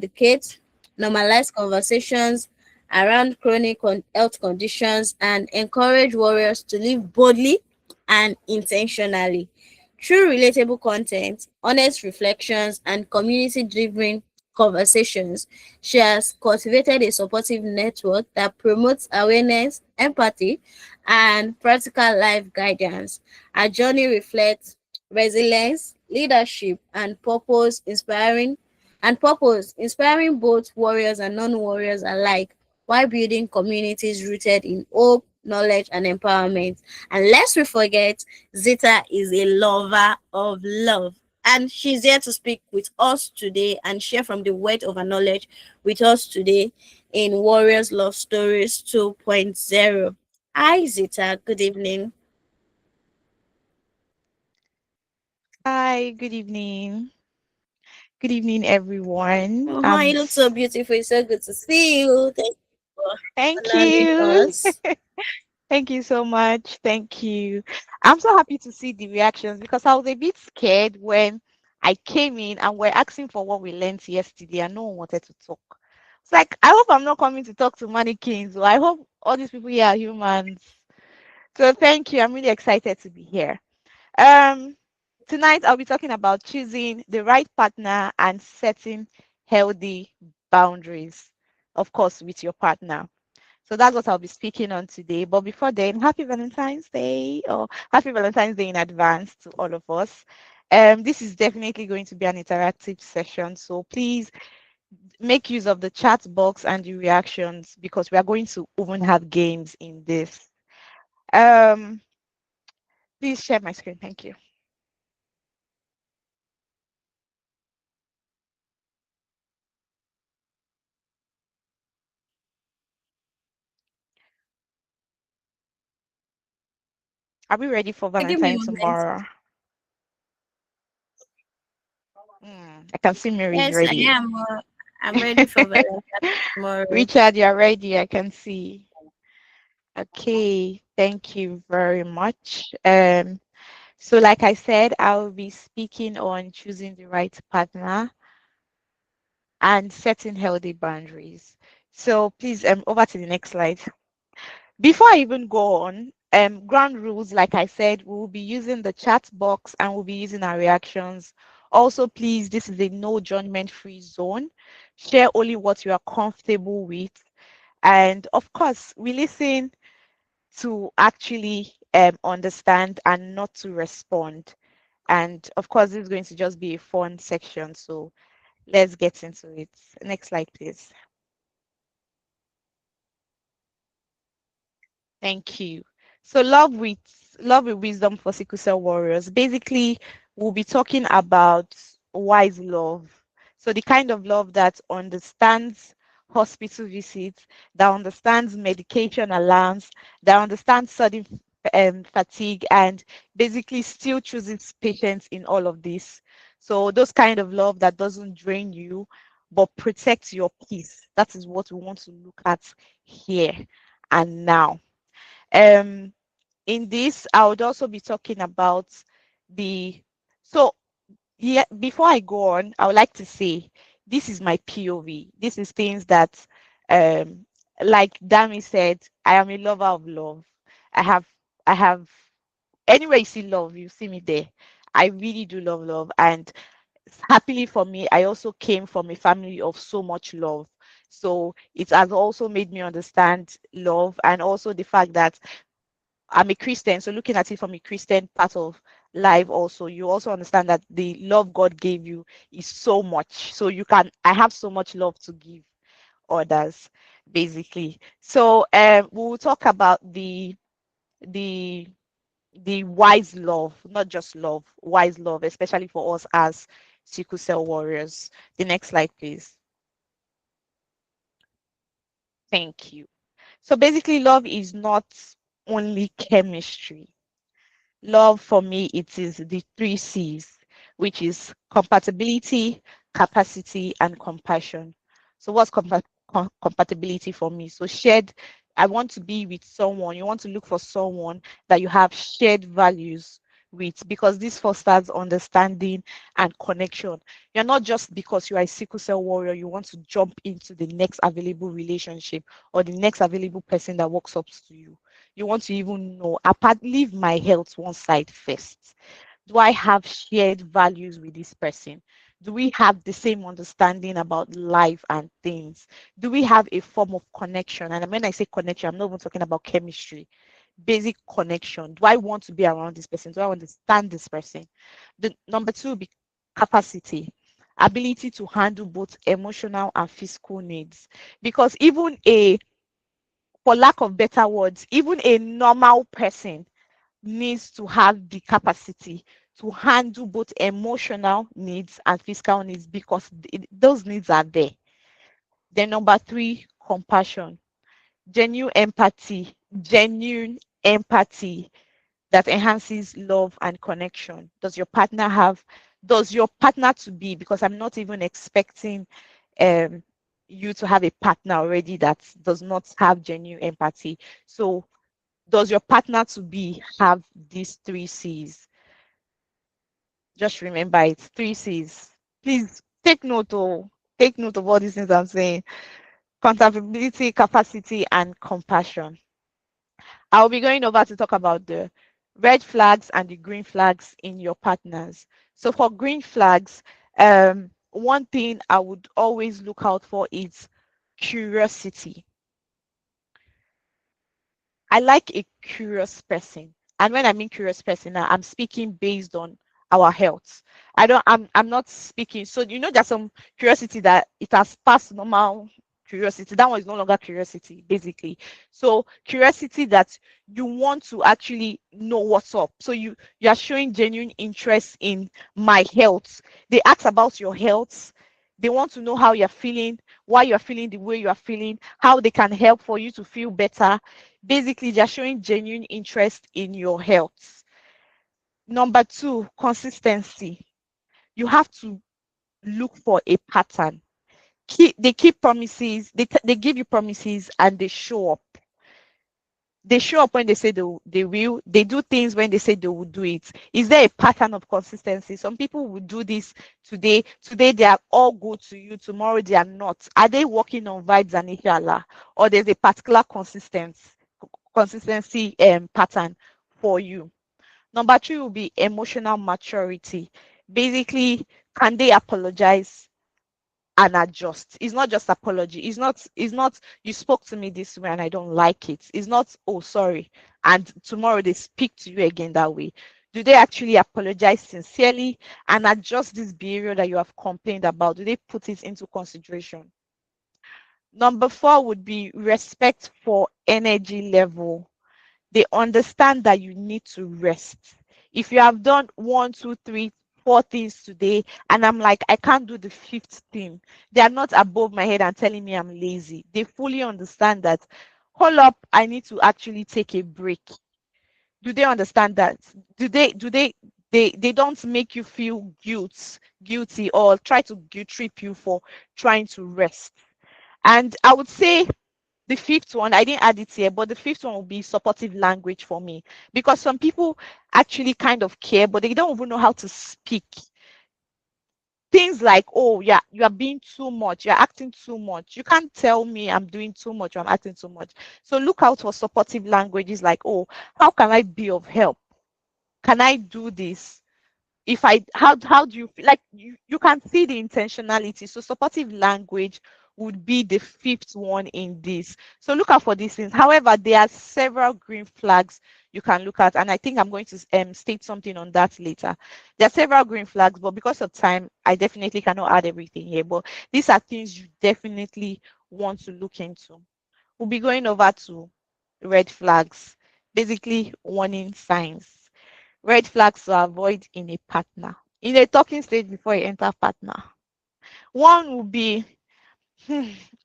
educate, normalize conversations around chronic health conditions, and encourage warriors to live boldly and intentionally. Through relatable content, honest reflections, and community driven conversations, she has cultivated a supportive network that promotes awareness, empathy, and practical life guidance. Her journey reflects resilience, leadership, and purpose, inspiring both warriors and non-warriors alike, while building communities rooted in hope, knowledge, and empowerment. And lest we forget, Zita is a lover of love. And she's here to speak with us today and share from the weight of her knowledge with us today in Warriors Love Stories 2.0. Hi, Zita. Good evening. Hi, good evening. Good evening, everyone. You look so beautiful. It's so good to see you. Thank you for Thank allowing you. us. Thank you so much. Thank you. I'm so happy to see the reactions because I was a bit scared when I came in and we're asking for what we learned yesterday and no one wanted to talk. It's like, I hope I'm not coming to talk to mannequins. Or I hope all these people here are humans. So thank you. I'm really excited to be here. Um, Tonight I'll be talking about choosing the right partner and setting healthy boundaries, of course, with your partner. So that's what I'll be speaking on today. But before then, happy Valentine's Day or happy Valentine's Day in advance to all of us. This is definitely going to be an interactive session. So please make use of the chat box and the reactions because we are going to even have games in this. Um, please share my screen. Thank you. Are we ready for Give me a Valentine moment. tomorrow? I can see Mary is Yes, I ready. am. I'm ready for Valentine's tomorrow. Richard, you're ready. I can see. Okay, thank you very much. So like I said, I'll be speaking on choosing the right partner and setting healthy boundaries. So please, over to the next slide. Before I even go on, ground rules, like I said, we'll be using the chat box and we'll be using our reactions. Also, please, this is a no judgment free zone. Share only what you are comfortable with. And of course, we listen to actually understand and not to respond. And of course, this is going to just be a fun section. So let's get into it. Next slide, please. Thank you. So love with wisdom for sickle cell warriors. Basically, we'll be talking about wise love. So the kind of love that understands hospital visits, that understands medication allowance, that understands sudden fatigue, and basically still chooses patience in all of this. So those kind of love that doesn't drain you, but protects your peace. That is what we want to look at here and now. Um, in this, I would also be talking about the so yeah, before I go on, I would like to say this is my POV. This is things that um like Dami said, I am a lover of love. I have I have anywhere you see love, you see me there. I really do love love. And happily for me, I also came from a family of so much love. So it has also made me understand love and also the fact that I'm a Christian, so looking at it from a Christian part of life, also, you also understand that the love God gave you is so much. So I have so much love to give others, basically. So we'll talk about the the wise love, not just love, wise love, especially for us as sickle cell warriors. The next slide, please. Thank you. So basically, love is not only chemistry. Love for me, it is the three C's, which is compatibility, capacity, and compassion. So what's compatibility for me? So shared, I want to be with someone. You want to look for someone that you have shared values with, because this fosters understanding and connection. You're not just because you are a sickle cell warrior, you want to jump into the next available relationship or the next available person that walks up to you. You want to even know, apart, leave my health one side first. Do I have shared values with this person? Do we have the same understanding about life and things? Do we have a form of connection? And when I say connection, I'm not even talking about chemistry. Basic connection. Do I want to be around this person? Do I understand this person? The number two be capacity, ability to handle both emotional and physical needs. Because even a, for lack of better words, even a normal person needs to have the capacity to handle both emotional needs and physical needs, because those needs are there. Then number three, compassion, genuine empathy that enhances love and connection. Does your partner to be, because I'm not even expecting um you to have a partner already that does not have genuine empathy. So does your partner to be have these three C's? Just remember it's three C's. Please take note of all these things I'm saying. Accountability, capacity, and compassion. I'll be going over to talk about the red flags and the green flags in your partners. So for green flags, one thing I would always look out for is curiosity. I like a curious person. And when I mean curious person, I'm speaking based on our health. I'm not speaking. So you know there's some curiosity that it has passed normal curiosity. That one is no longer curiosity, basically. So curiosity that you want to actually know what's up. So you are showing genuine interest in my health. They ask about your health. They want to know how you're feeling, why you're feeling the way you are feeling, how they can help for you to feel better. Basically, they're showing genuine interest in your health. Number two, consistency. You have to look for a pattern. They keep promises, they give you promises, and they show up. They show up when they say they will. They do things when they say they will do it. Is there a pattern of consistency? Some people will do this today. Today they are all good to you. Tomorrow they are not. Are they working on vibes and inshallah? Or there's a particular consistency pattern for you? Number three will be emotional maturity. Basically, can they apologize and adjust? It's not just apology. It's not you spoke to me this way and I don't like it. It's not, oh sorry, and tomorrow they speak to you again that way. Do they actually apologize sincerely and adjust this behavior that you have complained about? Do they put it into consideration? Number four would be respect for energy level. They understand that you need to rest. If you have done one, two, three, four things today, and I'm like, I can't do the fifth thing, they are not above my head and telling me I'm lazy. They fully understand that, hold up, I need to actually take a break. Do they understand that? Do they don't make you feel guilty or try to guilt trip you for trying to rest. And I would say the fifth one, I didn't add it here, but the fifth one will be supportive language for me, because some people actually kind of care, but they don't even know how to speak. Things like, oh, yeah, you are being too much, you're acting too much. You can't tell me I'm doing too much or I'm acting too much. So look out for supportive languages like, oh, how can I be of help? Can I do this? If I how do you feel, like you can see the intentionality. So supportive language would be the fifth one in this. So look out for these things. However, there are several green flags you can look at, and I think I'm going to state something on that later. There are several green flags, but because of time I definitely cannot add everything here, but these are things you definitely want to look into. We'll be going over to red flags, basically warning signs. Red flags to avoid in a partner. In a talking stage before you enter partner. One would be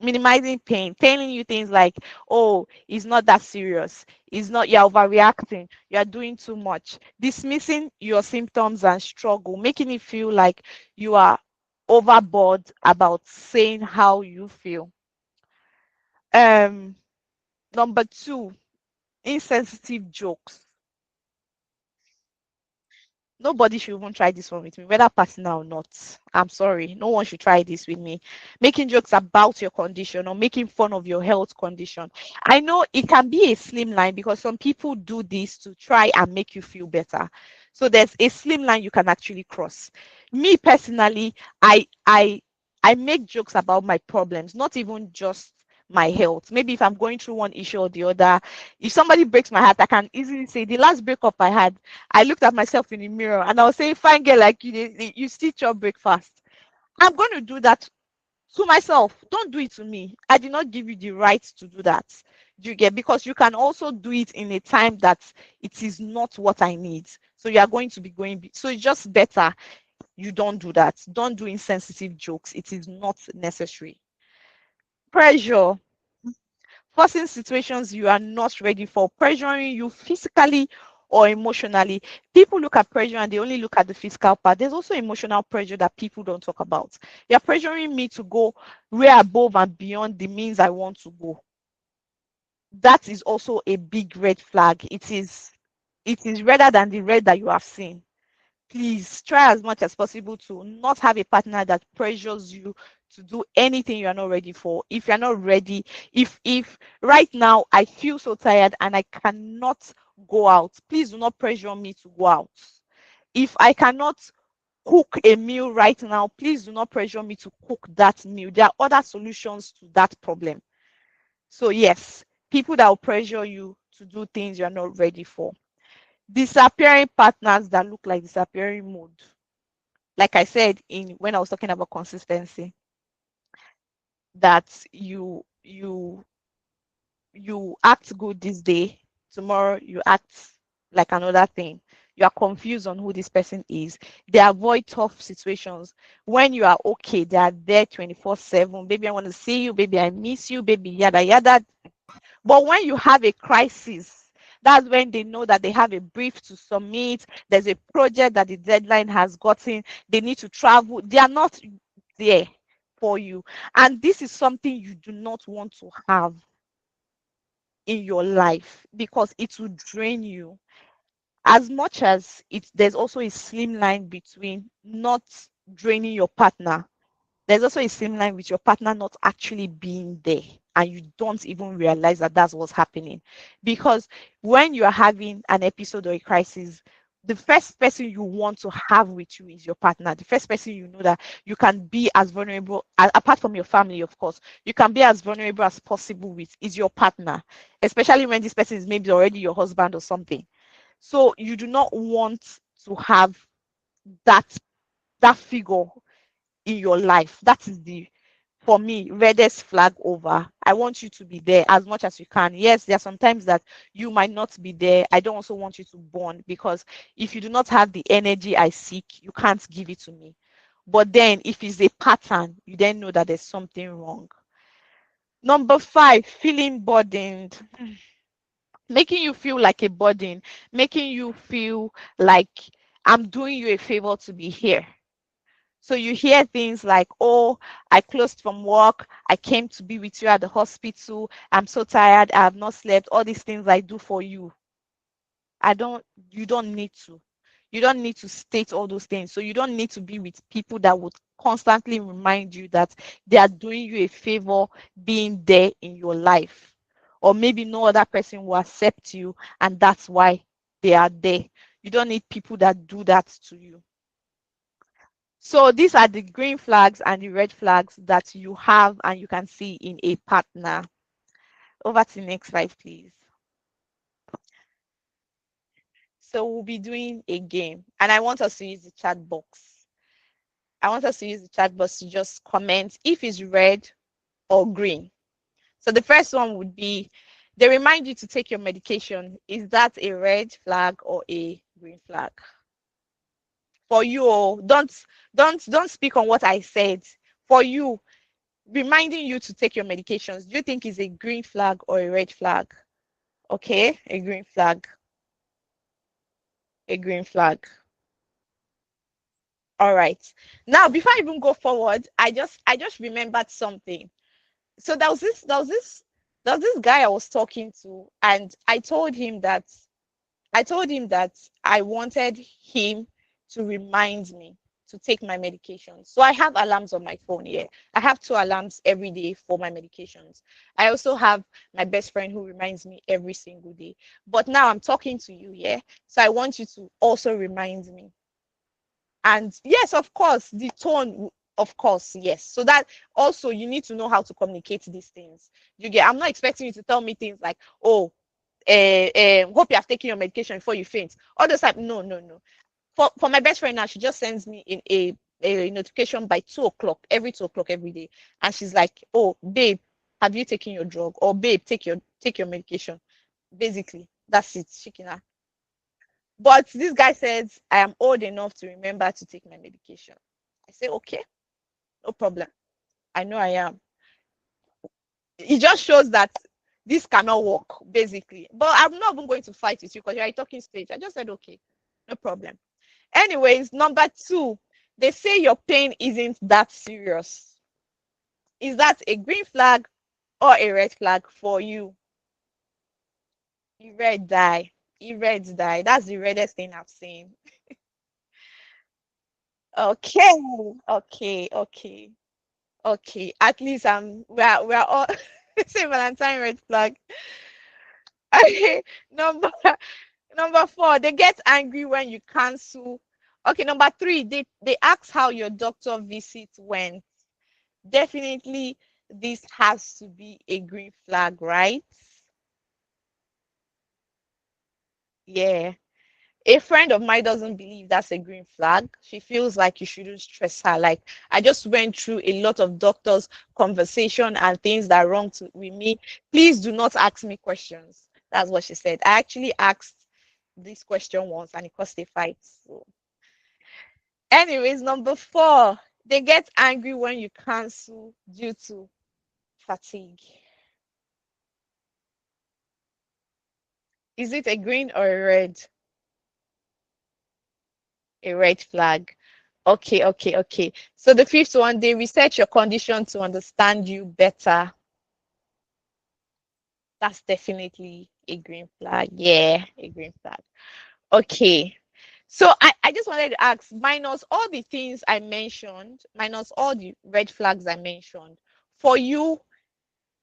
minimizing pain, telling you things like, oh, it's not that serious. It's not, you're overreacting. You're doing too much. Dismissing your symptoms and struggle, making it feel like you are overboard about saying how you feel. Um, Number two, insensitive jokes. Nobody should even try this one with me, whether personal or not. I'm sorry. No one should try this with me. Making jokes about your condition or making fun of your health condition. I know it can be a slim line because some people do this to try and make you feel better. So there's a slim line you can actually cross. Me personally, I make jokes about my problems, not even just my health. Maybe if I'm going through one issue or the other, if somebody breaks my heart, I can easily say the last breakup I had, I looked at myself in the mirror and I was saying, fine girl, like you still chop breakfast. I'm going to do that to myself. Don't do it to me. I did not give you the right to do that. Do you get? Because you can also do it in a time that it is not what I need. So you are going to be going. So it's just better you don't do that. Don't do insensitive jokes. It is not necessary. Pressure, forcing situations you are not ready for, pressuring you physically or emotionally. People look at pressure and they only look at the physical part. There's also emotional pressure that people don't talk about. You're pressuring me to go way above and beyond the means I want to go. That is also a big red flag. It is redder than the red that you have seen. Please try as much as possible to not have a partner that pressures you to do anything you are not ready for. If you're not ready, if right now I feel so tired and I cannot go out, please do not pressure me to go out. If I cannot cook a meal right now, please do not pressure me to cook that meal. There are other solutions to that problem. So yes, people that will pressure you to do things you're not ready for. Disappearing partners that look like disappearing mood, like I said in when I was talking about consistency, that you act good this day, tomorrow you act like another thing. You are confused on who this person is. They avoid tough situations. When you are okay, they are there 24/7. Baby, I want to see you. Baby, I miss you. Baby, yada yada. But when you have a crisis, that's when they know that they have a brief to submit. There's a project that the deadline has gotten. They need to travel. They are not there for you. And this is something you do not want to have in your life because it will drain you. As much as there's also a slim line between not draining your partner, there's also a same line with your partner not actually being there and you don't even realize that that's what's happening. Because when you're having an episode or a crisis, the first person you want to have with you is your partner. The first person you know that you can be as vulnerable, apart from your family, of course, you can be as vulnerable as possible with is your partner, especially when this person is maybe already your husband or something. So you do not want to have that that figure in your life. That is the, for me, reddest flag over. I want you to be there as much as you can. Yes, there are sometimes that you might not be there. I don't also want you to bond because if you do not have the energy I seek, you can't give it to me. But then if it's a pattern, you then know that there's something wrong. Number five, feeling burdened. Making you feel like a burden, making you feel like I'm doing you a favor to be here. So you hear things like, oh, I closed from work. I came to be with you at the hospital. I'm so tired. I have not slept. All these things I do for you. I don't, you don't need to. You don't need to state all those things. So you don't need to be with people that would constantly remind you that they are doing you a favor being there in your life. Or maybe no other person will accept you, and that's why they are there. You don't need people that do that to you. So these are the green flags and the red flags that you have and you can see in a partner. Over to the next slide, please. So we'll be doing a game and I want us to use the chat box. I want us to use the chat box to just comment if it's red or green. So the first one would be they remind you to take your medication. Is that a red flag or a green flag? For you, oh, don't speak on what I said. For you, reminding you to take your medications, do you think is a green flag or a red flag? Okay, a green flag. A green flag. All right. Now, before I even go forward, I just remembered something. So there was this guy I was talking to, and I told him that I wanted him to remind me to take my medications. So I have alarms on my phone here. I have two alarms every day for my medications. I also have my best friend who reminds me every single day. But now I'm talking to you, yeah? So I want you to also remind me. And yes, of course, the tone, of course, yes. So that also you need to know how to communicate these things. You get, I'm not expecting you to tell me things like, oh, hope you have taken your medication before you faint. All those type, no, no, no. For my best friend now, she just sends me in a notification by 2 o'clock, every 2 o'clock every day. And she's like, oh, babe, have you taken your drug? Or babe, take your medication. Basically, that's it. Shikina. But this guy says, I am old enough to remember to take my medication. I say, okay, no problem. I know I am. It just shows that this cannot work, basically. But I'm not even going to fight with you because you're a talking stage. I just said, okay, no problem. Anyways, number two, they say your pain isn't that serious. Is that a green flag or a red flag for you? You red die. You red die. That's the reddest thing I've seen. Okay, okay. Okay, at least we're all say Valentine red flag. Okay, number number four, they get angry when you cancel. Okay, number three, they ask how your doctor visit went. Definitely, this has to be a green flag, right? Yeah. A friend of mine doesn't believe that's a green flag. She feels like you shouldn't stress her. Like, I just went through a lot of doctors' conversation and things that are wrong with me. Please do not ask me questions. That's what she said. I actually asked this question once and it caused a fight. So, anyways, number four, they get angry when you cancel due to fatigue. Is it a green or a red? A red flag. Okay, okay, okay. So the fifth one, they research your condition to understand you better. That's definitely a green flag. Yeah, a green flag. Okay. So I just wanted to ask, minus all the things I mentioned, minus all the red flags I mentioned, for you,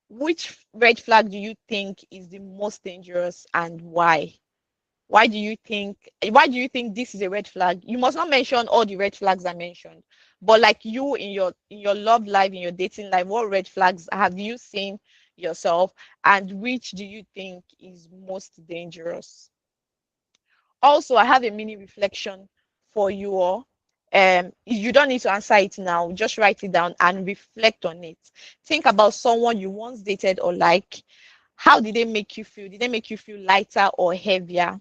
which red flag do you think is the most dangerous and why? Why do you think this is a red flag? You must not mention all the red flags I mentioned, but like you in your love life, in your dating life, what red flags have you seen yourself, and which do you think is most dangerous? Also, I have a mini reflection for you all. You don't need to answer it now, just write it down and reflect on it. Think about someone you once dated or like. How did they make you feel? Did they make you feel lighter or heavier?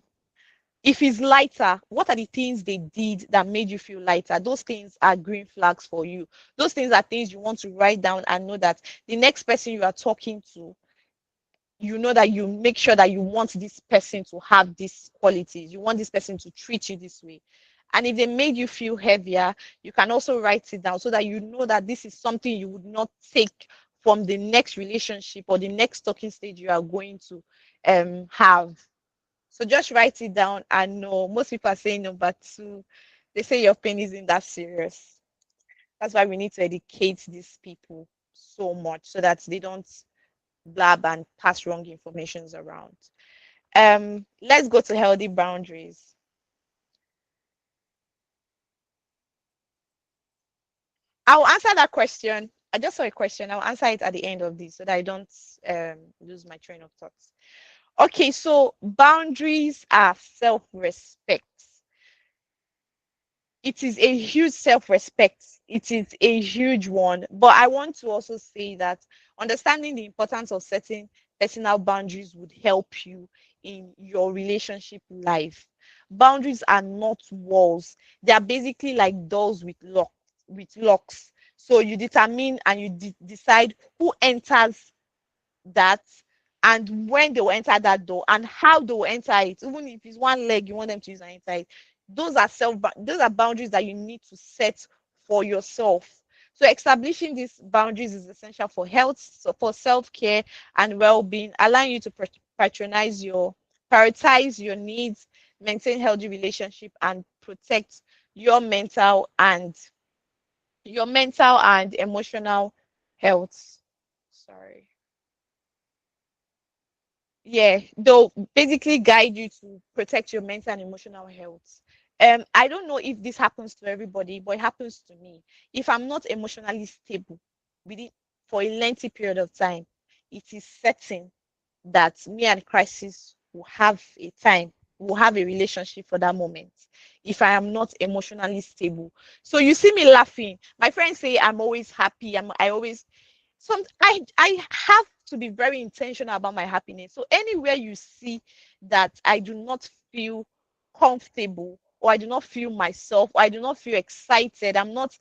If it's lighter, what are the things they did that made you feel lighter? Those things are green flags for you. Those things are things you want to write down and know that the next person you are talking to, you know that you make sure that you want this person to have these qualities. You want this person to treat you this way. And if they made you feel heavier, you can also write it down so that you know that this is something you would not take from the next relationship or the next talking stage you are going to have. So just write it down and know. Most people are saying number two. They say your pain isn't that serious. That's why we need to educate these people so much so that they don't blab and pass wrong informations around. Let's go to healthy boundaries. I'll answer that question. I just saw a question. I'll answer it at the end of this so that I don't lose my train of thoughts. Okay, so boundaries are self-respect. It is a huge self-respect. It is a huge one. But I want to also say that understanding the importance of setting personal boundaries would help you in your relationship life. Boundaries are not walls. They are basically like doors with locks. So you determine and you decide who enters that and when they will enter that door and how they will enter it. Even if it's one leg you want them to use and enter it, those are boundaries that you need to set for yourself. So establishing these boundaries is essential for health, so for self-care and well-being, allowing you to patronize your prioritize your needs, maintain healthy relationship and protect your mental and emotional health. Sorry. Yeah, they'll basically guide you to protect your mental and emotional health. I don't know if this happens to everybody, but it happens to me. If I'm not emotionally stable within for a lengthy period of time, it is certain that me and crisis will have a time, will have a relationship for that moment if I am not emotionally stable. So you see me laughing. My friends say I'm always happy. I always I have to be very intentional about my happiness. So anywhere you see that I do not feel comfortable or I do not feel myself or I do not feel excited, I'm not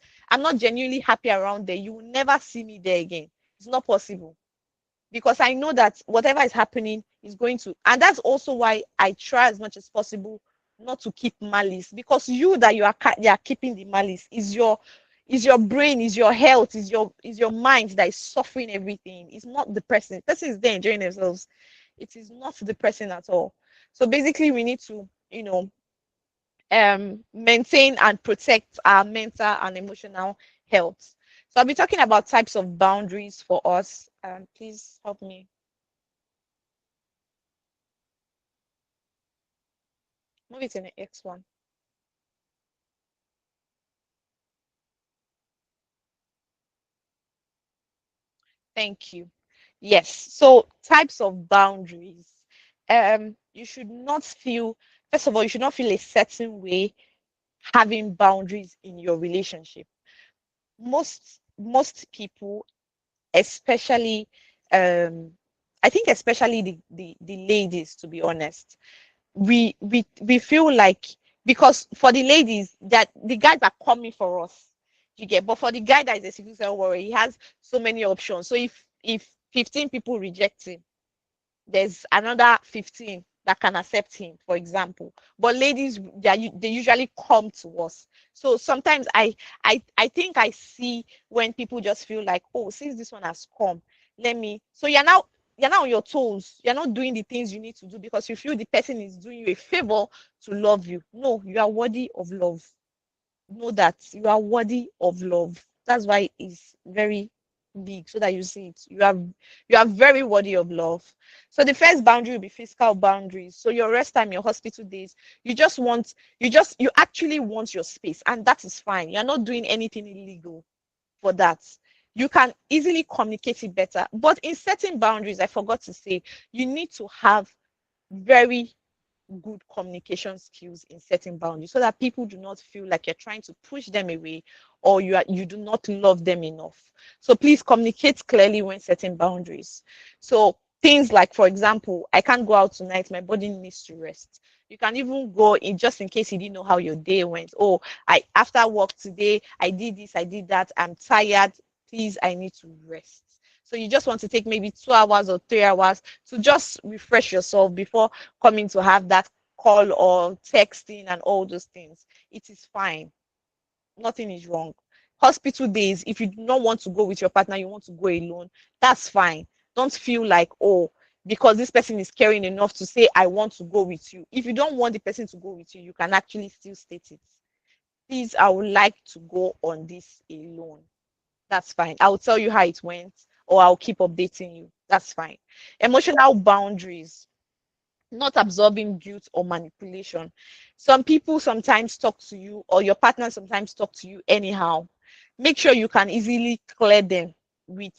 genuinely happy around there, you will never see me there again. It's not possible because I know that whatever is happening is going to, and that's also why I try as much as possible not to keep malice, because you that you are keeping the malice is your brain, is your health, is your mind that is suffering everything. It's not the person. The person is there enjoying themselves. It is not the person at all. So basically, we need to, maintain and protect our mental and emotional health. So I'll be talking about types of boundaries for us. Please help me. Move it in the X one. Thank you. Yes. So types of boundaries. You should not feel, first of all, you should not feel a certain way having boundaries in your relationship. Most people, especially I think especially the ladies, to be honest, we feel like, because for the ladies that the guys are coming for us, you get, but for the guy that is a sickle cell warrior, he has so many options. So if 15 people reject him, there's another 15 that can accept him, for example. But ladies, they usually come to us. So sometimes I think I see when people just feel like, oh, since this one has come, let me. So you're now on your toes. You're not doing the things you need to do because you feel the person is doing you a favor to love you. No, you are worthy of love. Know that you are worthy of love. That's why it's very big, so that you see it. You are very worthy of love. So the first boundary will be physical boundaries. So your rest time, your hospital days, you actually want your space, and that is fine. You're not doing anything illegal for that. You can easily communicate it better. But in setting boundaries, I forgot to say, you need to have very good communication skills in setting boundaries so that people do not feel like you're trying to push them away or you do not love them enough. So please communicate clearly when setting boundaries. So things like, for example, I can't go out tonight, my body needs to rest. You can even go in, just in case you didn't know how your day went. Oh, I after work today, I did this, I did that, I'm tired, please, I need to rest. So you just want to take maybe 2 hours or 3 hours to just refresh yourself before coming to have that call or texting and all those things. It is fine. Nothing is wrong. Hospital days, if you do not want to go with your partner, you want to go alone, that's fine. Don't feel like, oh, because this person is caring enough to say, I want to go with you. If you don't want the person to go with you, you can actually still state it. Please, I would like to go on this alone. That's fine. I'll tell you how it went, or I'll keep updating you. That's fine. Emotional boundaries, not absorbing guilt or manipulation. Some people sometimes talk to you, or your partner sometimes talk to you anyhow. Make sure you can easily clear them with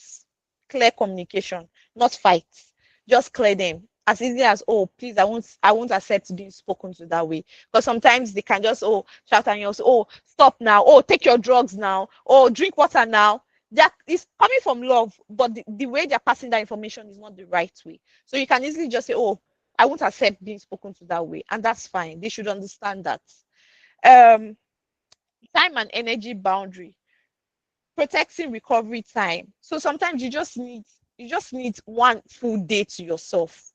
clear communication, not fights. Just clear them as easy as, oh, please, I won't accept being spoken to that way. Because sometimes they can just, oh, shout at you, oh, stop now, oh, take your drugs now, oh, drink water now. That is coming from love, but the way they're passing that information is not the right way. So you can easily just say, oh, I won't accept being spoken to that way, and that's fine. They should understand that. Um, time and energy boundary, protecting recovery time. So sometimes you just need one full day to yourself.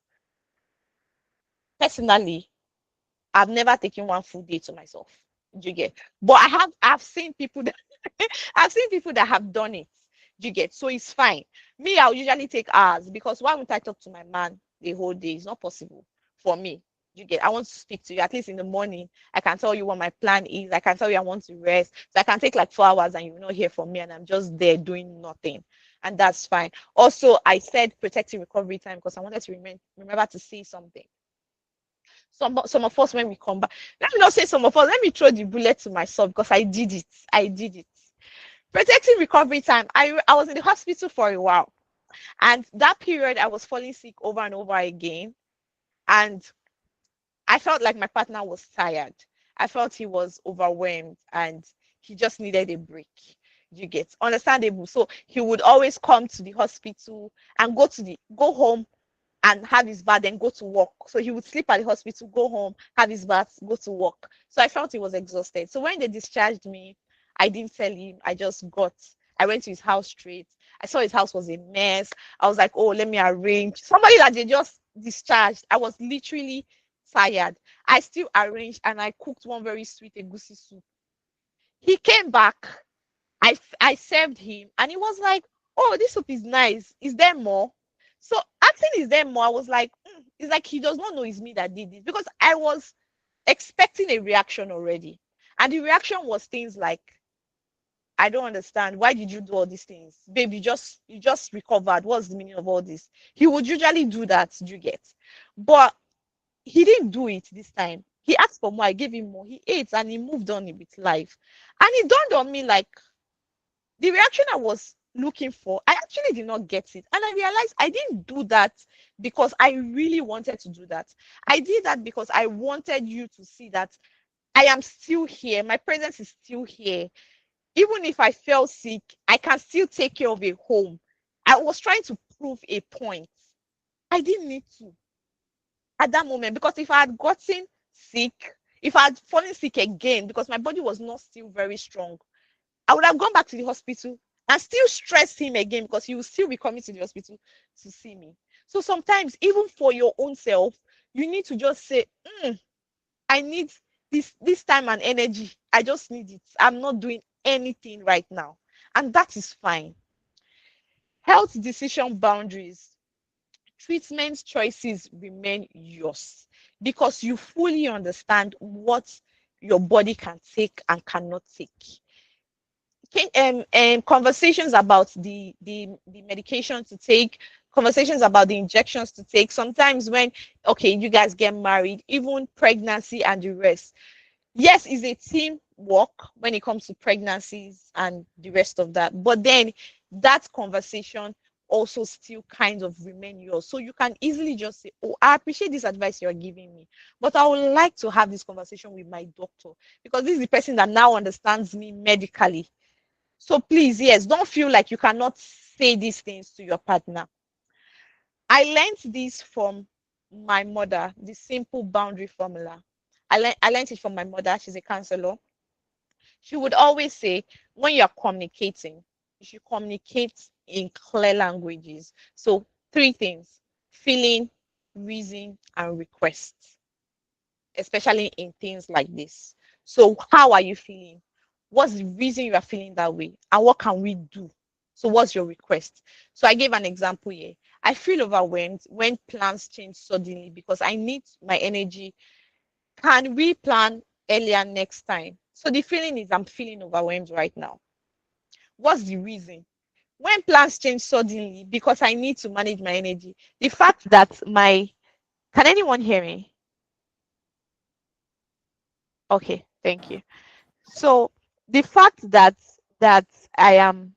Personally, I've never taken one full day to myself. Do you get? But I've seen people that I've seen people that have done it. Do you get? So it's fine. Me, I'll usually take hours, because why would I talk to my man the whole day? It's not possible for me. You get, I want to speak to you at least in the morning. I can tell you what my plan is. I can tell you I want to rest. So I can take like 4 hours and you will not hear from me and I'm just there doing nothing. And that's fine. Also, I said protecting recovery time because I wanted to remember to say something. Some of us when we come back, let me not say some of us, let me throw the bullet to myself because I did it. I did it. Protecting recovery time. I was in the hospital for a while. And that period I was falling sick over and over again. And I felt like my partner was tired. I felt he was overwhelmed and he just needed a break. You get understandable. So he would always come to the hospital and go home and have his bath, then go to work. So he would sleep at the hospital, go home, have his bath, go to work. So I felt he was exhausted. So when they discharged me, I didn't tell him. I went to his house straight. I saw his house was a mess. I was like, oh, let me arrange. Somebody that they just discharged. I was literally tired. I still arranged and I cooked one very sweet egusi soup. He came back. I served him and he was like, oh, this soup is nice. Is there more? So asking is there more, I was like, it's like he does not know it's me that did this because I was expecting a reaction already. And the reaction was things like, I don't understand. Why did you do all these things? Babe, you just recovered. What's the meaning of all this? He would usually do that, you get. But he didn't do it this time. He asked for more. I gave him more. He ate and he moved on with life. And it dawned on me like the reaction I was looking for, I actually did not get it. And I realized I didn't do that because I really wanted to do that. I did that because I wanted you to see that I am still here. My presence is still here. Even if I fell sick, I can still take care of a home. I was trying to prove a point. I didn't need to at that moment because if I had gotten sick, if I had fallen sick again because my body was not still very strong, I would have gone back to the hospital and still stressed him again because he will still be coming to the hospital to see me. So sometimes, even for your own self, you need to just say, I need this time and energy. I just need it. I'm not doing anything right now. And that is fine. Health decision boundaries, treatment choices remain yours because you fully understand what your body can take and cannot take. Conversations about the medication to take, conversations about the injections to take. Sometimes when okay, you guys get married, even pregnancy and the rest. Yes, it's a team work when it comes to pregnancies and the rest of that. But then that conversation also still kind of remain yours. So you can easily just say, oh, I appreciate this advice you're giving me, but I would like to have this conversation with my doctor because this is the person that now understands me medically. So please, yes, don't feel like you cannot say these things to your partner. I learned this from my mother, the simple boundary formula. I learned it from my mother. She's a counselor. She would always say, when you're communicating, you should communicate in clear languages. So, three things: feeling, reason, and request, especially in things like this. So, how are you feeling? What's the reason you are feeling that way? And what can we do? So, what's your request? So, I gave an example here. I feel overwhelmed when plans change suddenly because I need my energy. Can we plan earlier next time? So, the feeling is I'm feeling overwhelmed right now. What's the reason? When plans change suddenly because I need to manage my energy, the fact that my can anyone hear me? Okay, thank you. So the fact that I am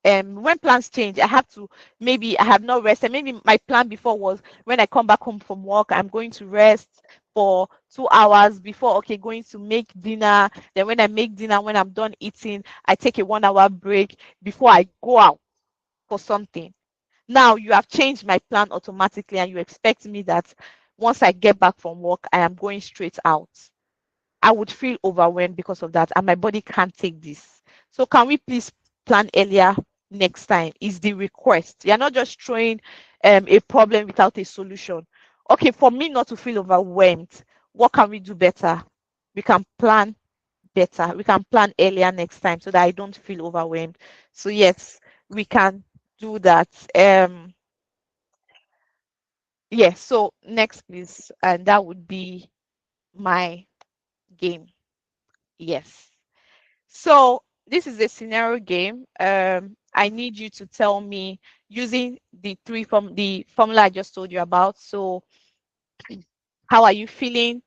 when plans change, I have to maybe I have not rested. Maybe my plan before was when I come back home from work, I'm going to rest for 2 hours before okay going to make dinner. Then when I make dinner, when I'm done eating, I take a 1 hour break before I go out for something. Now you have changed my plan automatically and you expect me that once I get back from work, I am going straight out. I would feel overwhelmed because of that, and my body can't take this. So, can we please plan earlier next time? Is the request. You're not just throwing a problem without a solution. Okay, for me not to feel overwhelmed, what can we do better? We can plan better. We can plan earlier next time so that I don't feel overwhelmed. So, yes, we can do that. Yes, so next please, and that would be my game. Yes. So this is a scenario game. I need you to tell me using the formula I just told you about. So how are you feeling?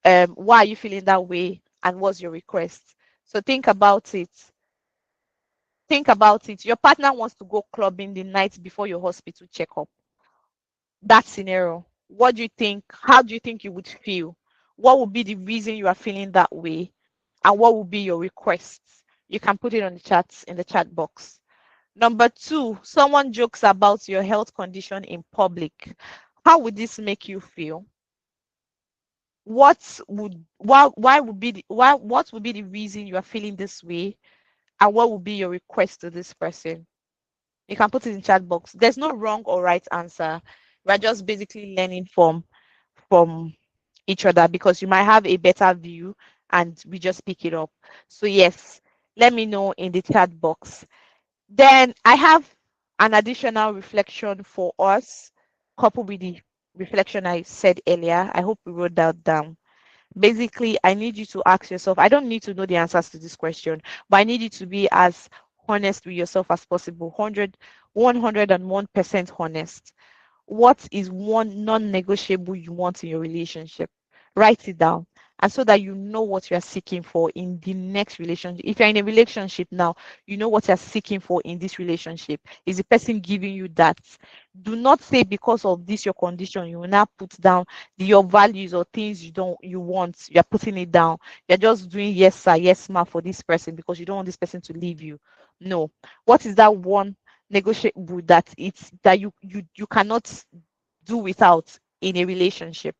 Why are you feeling that way? And what's your request? So think about it. Think about it. Your partner wants to go clubbing the night before your hospital checkup. That scenario, what do you think? How do you think you would feel? What would be the reason you are feeling that way? And what would be your requests? You can put it on the chat in the chat box. Number two, someone jokes about your health condition in public. How would this make you feel? Why would be the why what would be the reason you are feeling this way? And what would be your request to this person? You can put it in chat box. There's no wrong or right answer. We're just basically learning from each other because you might have a better view and we just pick it up. So yes, let me know in the chat box. Then I have an additional reflection for us, coupled with the reflection I said earlier. I hope we wrote that down. Basically, I need you to ask yourself, I don't need to know the answers to this question, but I need you to be as honest with yourself as possible. 101% honest. What is one non-negotiable you want in your relationship? Write it down. And so that you know what you are seeking for in the next relationship. If you're in a relationship now, you know what you're seeking for in this relationship. Is the person giving you that? Do not say because of this your condition, you will now put down your values or things you want. You're putting it down. You're just doing yes, sir, yes, ma for this person because you don't want this person to leave you. No. What is that one negotiable that it's that you cannot do without in a relationship?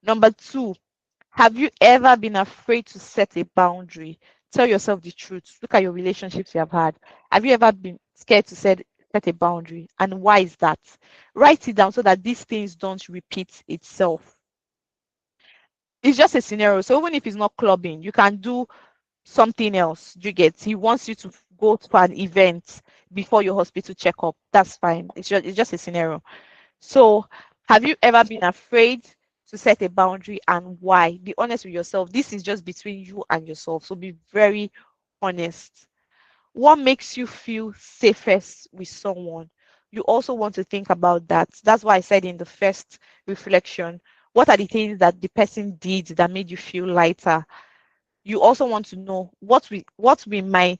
Number two, have you ever been afraid to set a boundary? Tell yourself the truth. Look at your relationships you have had. Have you ever been scared to set a boundary? And why is that? Write it down so that these things don't repeat itself. It's just a scenario. So even if it's not clubbing, you can do something else. You get he wants you to go to an event before your hospital checkup. That's fine. It's just a scenario. So, have you ever been afraid to set a boundary and why? Be honest with yourself. This is just between you and yourself. So, be very honest. What makes you feel safest with someone? You also want to think about that. That's why I said in the first reflection, what are the things that the person did that made you feel lighter? You also want to know what will my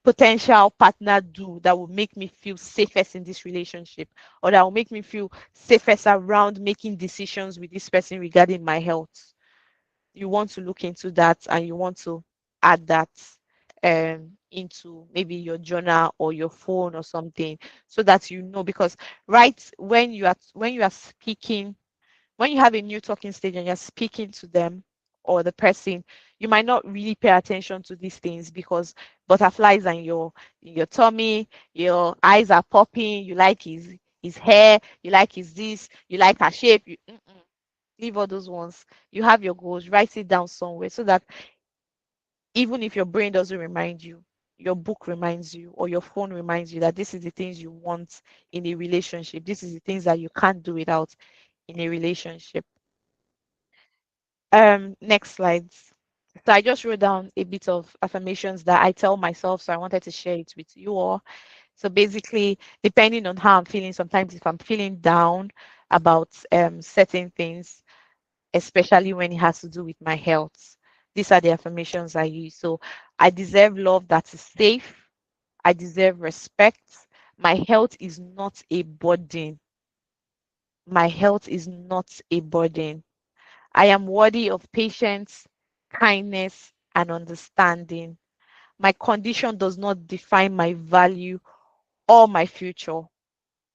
potential partner do that will make me feel safest in this relationship or that will make me feel safest around making decisions with this person regarding my health. You want to look into that and you want to add that into maybe your journal or your phone or something so that you know because right when you are speaking when you have a new talking stage and you're speaking to them or the person, you might not really pay attention to these things because butterflies are in your tummy, your eyes are popping, you like his hair, you like his this, you like her shape. Leave all those ones. You have your goals, write it down somewhere so that even if your brain doesn't remind you, your book reminds you or your phone reminds you that this is the things you want in a relationship. This is the things that you can't do without in a relationship. Next slides. So I just wrote down a bit of affirmations that I tell myself, so I wanted to share it with you all. So basically, depending on how I'm feeling, sometimes if I'm feeling down about certain things, especially when it has to do with my health, these are the affirmations I use. So I deserve love that is safe. I deserve respect. My health is not a burden. My health is not a burden. I am worthy of patience, kindness, and understanding. My condition does not define my value or my future.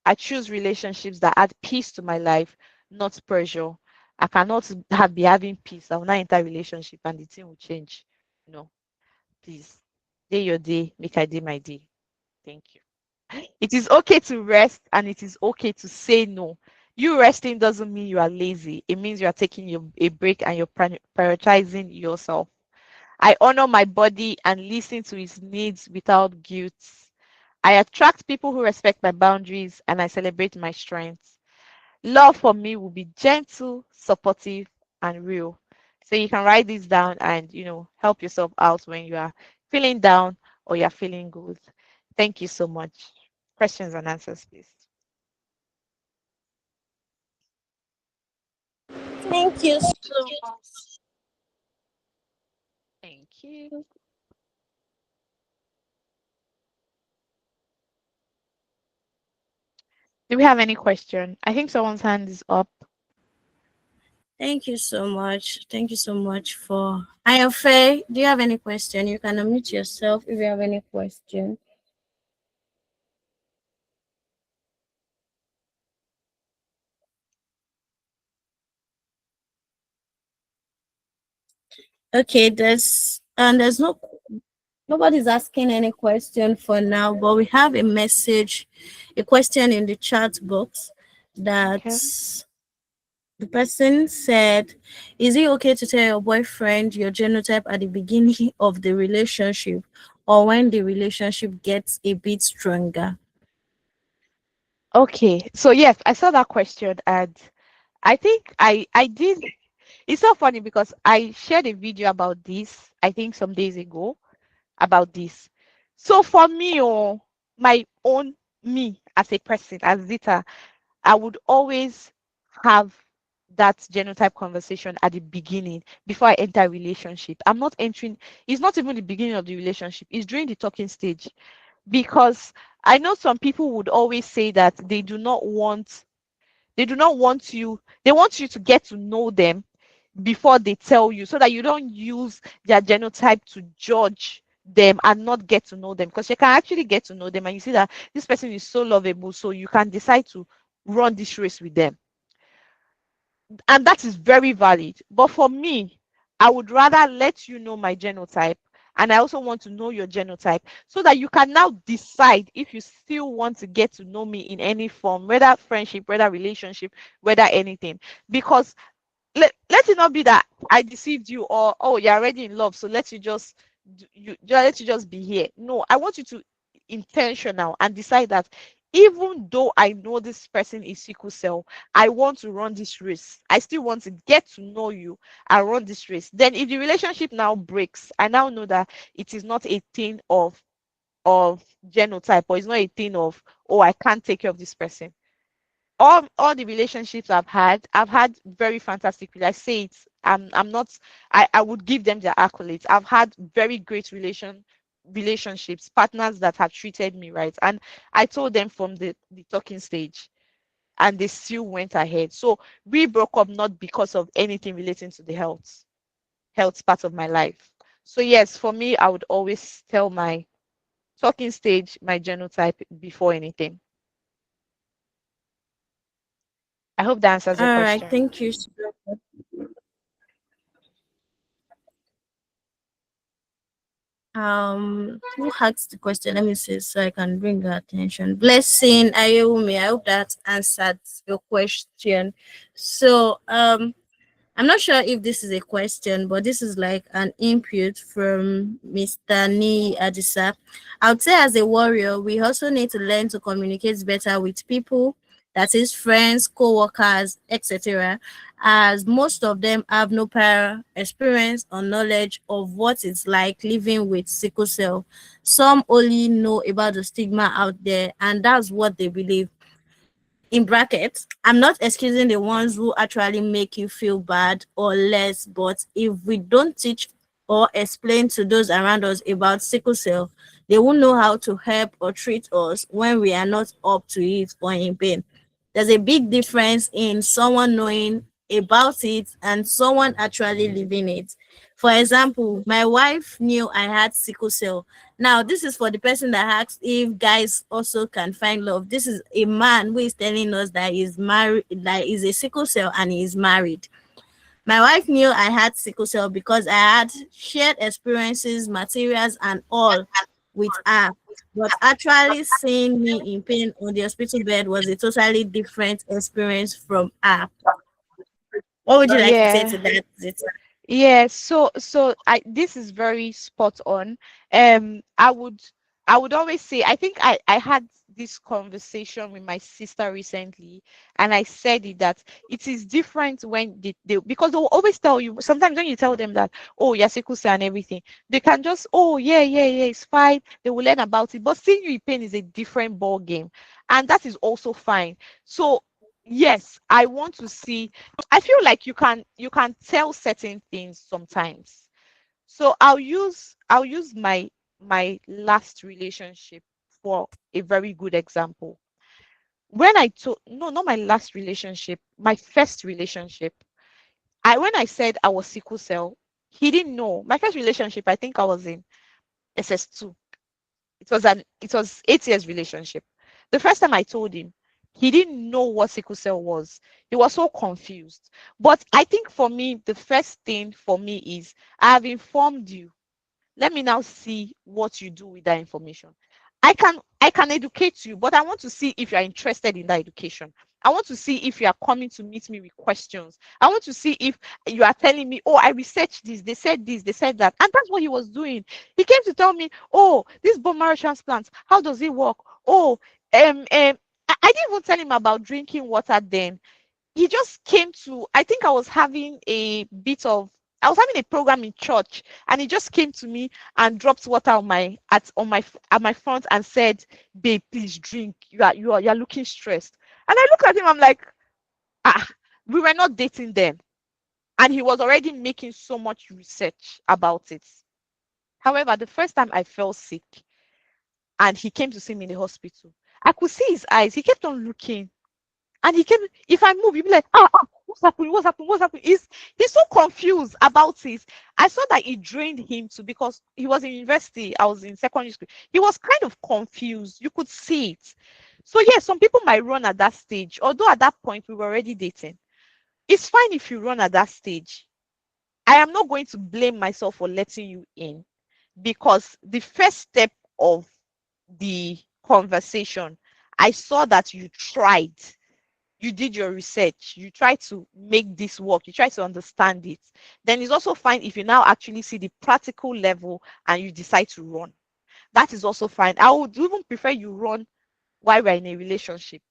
I choose relationships that add peace to my life, not pressure. I cannot be having peace. I will not enter a relationship and the thing will change. No, please. Day your day, make I day my day. Thank you. It is okay to rest and it is okay to say no. You resting doesn't mean you are lazy. It means you are taking a break and you're prioritizing yourself. I honor my body and listen to its needs without guilt. I attract people who respect my boundaries and I celebrate my strengths. Love for me will be gentle, supportive, and real. So you can write this down and, help yourself out when you are feeling down or you're feeling good. Thank you so much. Questions and answers, please. Thank you so Thank you. Do we have any question? I think someone's hand is up. Thank you so much. Thank you so much for Ayofe. Do you have any question? You can unmute yourself if you have any question. Okay, there's nobody's asking any question for now, but we have a question in the chat box that Okay. the person said, is it okay to tell your boyfriend your genotype at the beginning of the relationship or when the relationship gets a bit stronger? Okay. So yes, I saw that question and I think I did. It's so funny because I shared a video about this, I think some days ago, about this. So for me, my own me as a person, as Zita, I would always have that genotype conversation at the beginning before I enter a relationship. I'm not entering, it's not even the beginning of the relationship, it's during the talking stage. Because I know some people would always say that they do not want you, they want you to get to know them before they tell you so that you don't use their genotype to judge them and not get to know them, because you can actually get to know them and you see that this person is so lovable, so you can decide to run this race with them, and that is very valid. But for me, I would rather let you know my genotype, and I also want to know your genotype so that you can now decide if you still want to get to know me in any form, whether friendship, whether relationship, whether anything. Because let it not be that I deceived you, or oh, you're already in love, so let you just be here. No, I want you to intentional and decide that even though I know this person is sickle cell, I want to run this race. I still want to get to know you and run this race. Then if the relationship now breaks, I now know that it is not a thing of genotype, or it's not a thing of, oh, I can't take care of this person. All the relationships I've had very fantastic. I say it. I'm not. I would give them their accolades. I've had very great relationships, partners that have treated me right, and I told them from the talking stage, and they still went ahead. So we broke up not because of anything relating to the health part of my life. So yes, for me, I would always tell my talking stage my genotype before anything. I hope that answers your All right, question. thank you so who asked the question? Let me see so I can bring her attention. Blessing Ayumi. I hope that answered your question. So I'm not sure if this is a question, but this is like an input from Mr. Ni Adisa. I would say, as a warrior, we also need to learn to communicate better with people, that is, friends, co workers, etc., as most of them have no prior experience or knowledge of what it's like living with sickle cell. Some only know about the stigma out there, and that's what they believe. In brackets, I'm not excusing the ones who actually make you feel bad or less, but if we don't teach or explain to those around us about sickle cell, they won't know how to help or treat us when we are not up to it or in pain. There's a big difference in someone knowing about it and someone actually living it. For example, my wife knew I had sickle cell. Now, this is for the person that asks if guys also can find love. This is a man who is telling us that he's married, that is a sickle cell and he is married. My wife knew I had sickle cell because I had shared experiences, materials, and all with her. But actually seeing me in pain on the hospital bed was a totally different experience from her. What would you like to say Yeah. to that, Zita? Yeah, so I this is very spot on. I would I would always say, I think I had this conversation with my sister recently, and I said it that it is different when they because they will always tell you, sometimes when you tell them that, oh, you're sickle cell and everything, they can just, oh, yeah, yeah, yeah, it's fine. They will learn about it. But seeing you in pain is a different ball game. And that is also fine. So yes, I want to see, I feel like you can tell certain things sometimes. So I'll use my last relationship for a very good example. When I told, no, not my last relationship, my first relationship. When I said I was sickle cell, he didn't know. My first relationship, I think I was in SS2. It was 8 years relationship. The first time I told him, he didn't know what sickle cell was. He was so confused. But I think for me, the first thing for me is I have informed you. Let me now see what you do with that information. I can educate you, but I want to see if you are interested in that education. I want to see if you are coming to meet me with questions. I want to see if you are telling me, oh, I researched this, they said that. And that's what he was doing. He came to tell me, oh, this bone marrow transplant, how does it work? Oh, I didn't even tell him about drinking water then. He just came to, I think I was having a program in church, and he just came to me and dropped water at my front and said, babe, please drink, you're looking stressed. And I look at him, I'm like, ah, we were not dating then, and he was already making so much research about it. However, the first time I fell sick and he came to see me in the hospital, I could see his eyes, he kept on looking. And he came, if I move, he'd be like, what's happening? What's happening? What's happening? He's so confused about it. I saw that it drained him too because he was in university. I was in secondary school. He was kind of confused. You could see it. So yes, some people might run at that stage. Although at that point we were already dating. It's fine if you run at that stage. I am not going to blame myself for letting you in because the first step of the conversation, I saw that you tried, you did your research, you try to make this work, you try to understand it. Then it's also fine if you now actually see the practical level and you decide to run. That is also fine. I would even prefer you run while we're in a relationship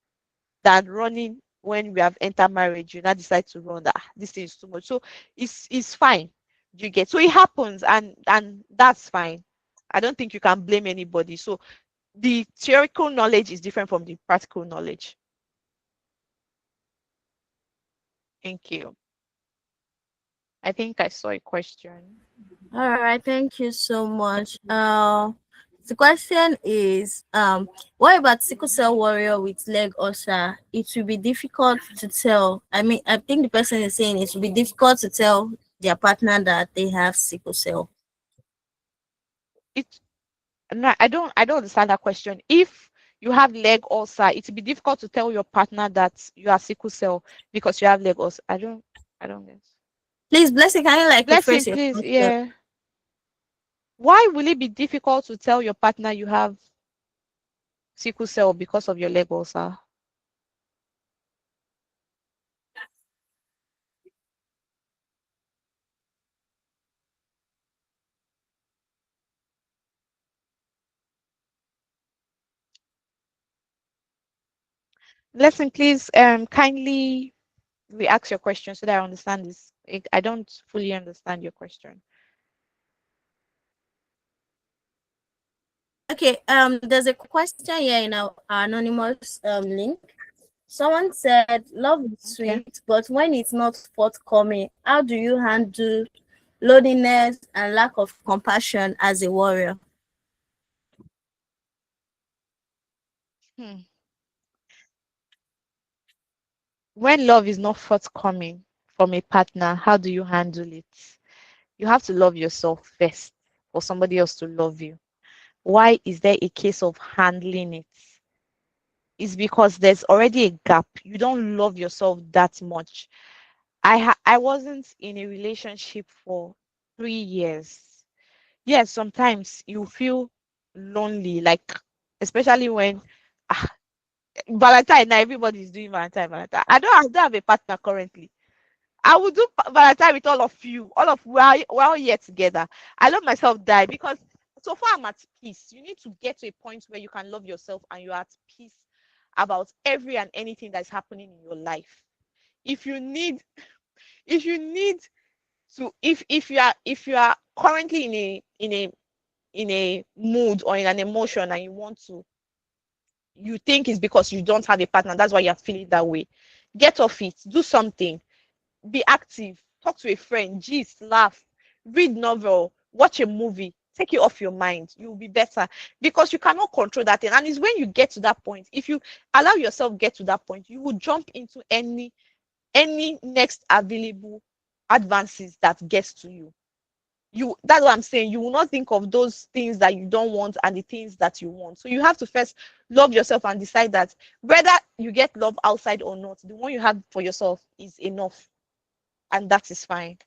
than running when we have entered marriage. You now decide to run that, this thing is too much. So it's fine. You get, so it happens, and that's fine. I don't think you can blame anybody. So the theoretical knowledge is different from the practical knowledge. Thank you. I think I saw a question. All right, thank you so much. The question is, what about sickle cell warrior with leg ulcer? It will be difficult to tell. I mean, I think the person is saying it will be difficult to tell their partner that they have sickle cell. It No, I don't understand that question. If you have leg ulcer, it will be difficult to tell your partner that you are sickle cell because you have leg ulcer. I don't guess. Please, Blessing, can you like rephrase Blessing, your please. question? Yeah. Why will it be difficult to tell your partner you have sickle cell because of your leg ulcer? Blessing, please kindly re-ask your question so that I understand this. I don't fully understand your question. Okay, there's a question here in our anonymous link. Someone said, love is Okay. sweet, but when it's not forthcoming, how do you handle loneliness and lack of compassion as a warrior? Hmm. When love is not forthcoming from a partner, how do you handle it? You have to love yourself first for somebody else to love you. Why is there a case of handling it? It's because there's already a gap. You don't love yourself that much. I wasn't in a relationship for 3 years. Yes, sometimes you feel lonely, like especially when ah, Valentine now everybody's doing Valentine. I don't have a partner currently. I will do Valentine with all of you. All of we're all here together. I love myself die because so far I'm at peace. You need to get to a point where you can love yourself and you're at peace about every and anything that's happening in your life. If you need, if you need to, if you are currently in a mood or in an emotion and you want to, you think it's because you don't have a partner, that's why you're feeling that way. Get off it, do something, be active, talk to a friend, gist, laugh, read novel, watch a movie, take it off your mind. You'll be better because you cannot control that thing. And it's when you get to that point, if you allow yourself get to that point, you will jump into any next available advances that gets to you. That's what I'm saying. You will not think of those things that you don't want and the things that you want. So you have to first love yourself and decide that whether you get love outside or not, the one you have for yourself is enough, and that is fine.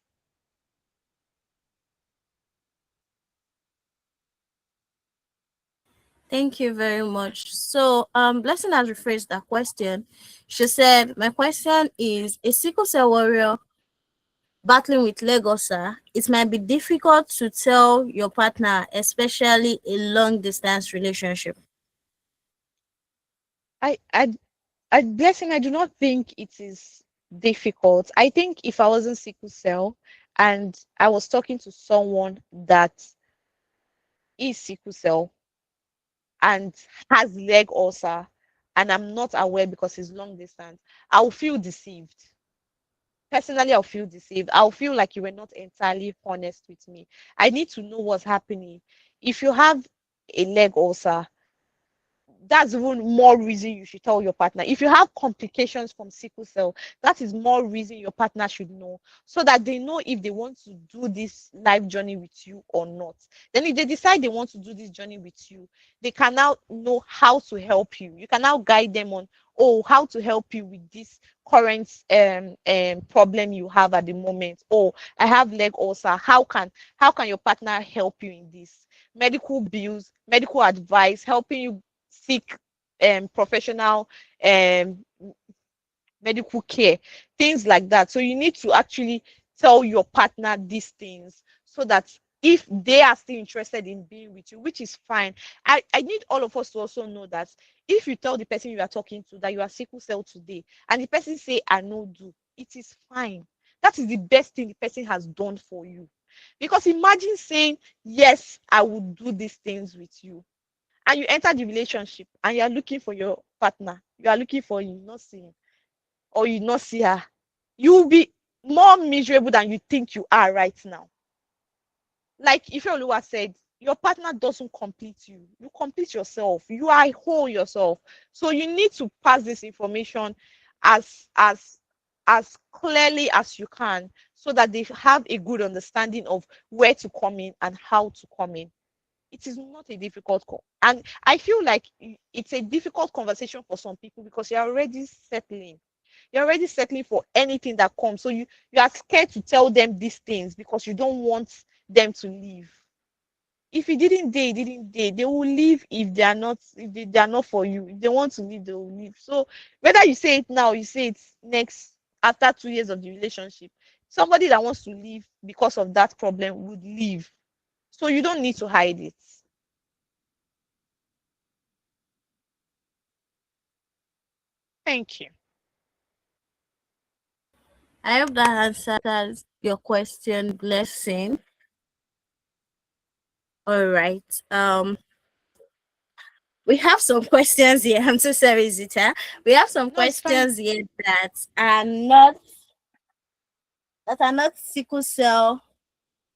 Thank you very much. So, Blessing has rephrased that question. She said, "My question is: a sickle cell warrior battling with leg ulcer, it might be difficult to tell your partner, especially a long distance relationship." I, I, I blessing. I do not think it is difficult. I think if I wasn't sickle cell and I was talking to someone that is sickle cell and has leg ulcer, and I'm not aware because it's long distance, I'll feel deceived. Personally, I'll feel deceived. I'll feel like you were not entirely honest with me. I need to know what's happening. If you have a leg ulcer, that's even more reason you should tell your partner. If you have complications from sickle cell, that is more reason your partner should know, so that they know if they want to do this life journey with you or not. Then if they decide they want to do this journey with you, they can now know how to help you. You can now guide them on, oh, how to help you with this current problem you have at the moment. Oh, I have leg ulcer. How can your partner help you in this? Medical bills, medical advice, helping you seek professional um, medical care, things like that. So you need to actually tell your partner these things so that if they are still interested in being with you, which is fine. I need all of us to also know that if you tell the person you are talking to that you are sickle cell today and the person say I no do, it is fine. That is the best thing the person has done for you. Because imagine saying, yes, I will do these things with you, and you enter the relationship and you are looking for your partner, you are looking for him, not see him, or you not see her, you will be more miserable than you think you are right now. Like Ifeoluwa said, your partner doesn't complete you. You complete yourself. You are whole yourself. So you need to pass this information as clearly as you can so that they have a good understanding of where to come in and how to come in. It is not a difficult call. And I feel like it's a difficult conversation for some people because you're already settling. You're already settling for anything that comes. So you are scared to tell them these things because you don't want them to leave. If you didn't date, didn't date, they will leave if they are not they are not for you. If they want to leave, they will leave. So whether you say it now, you say it next after 2 years of the relationship, somebody that wants to leave because of that problem would leave. So you don't need to hide it. Thank you. I hope that answers your question, Blessing. All right. We have some questions here. I'm so sorry, Zita. We have some No, it's fine. questions here that are not sickle cell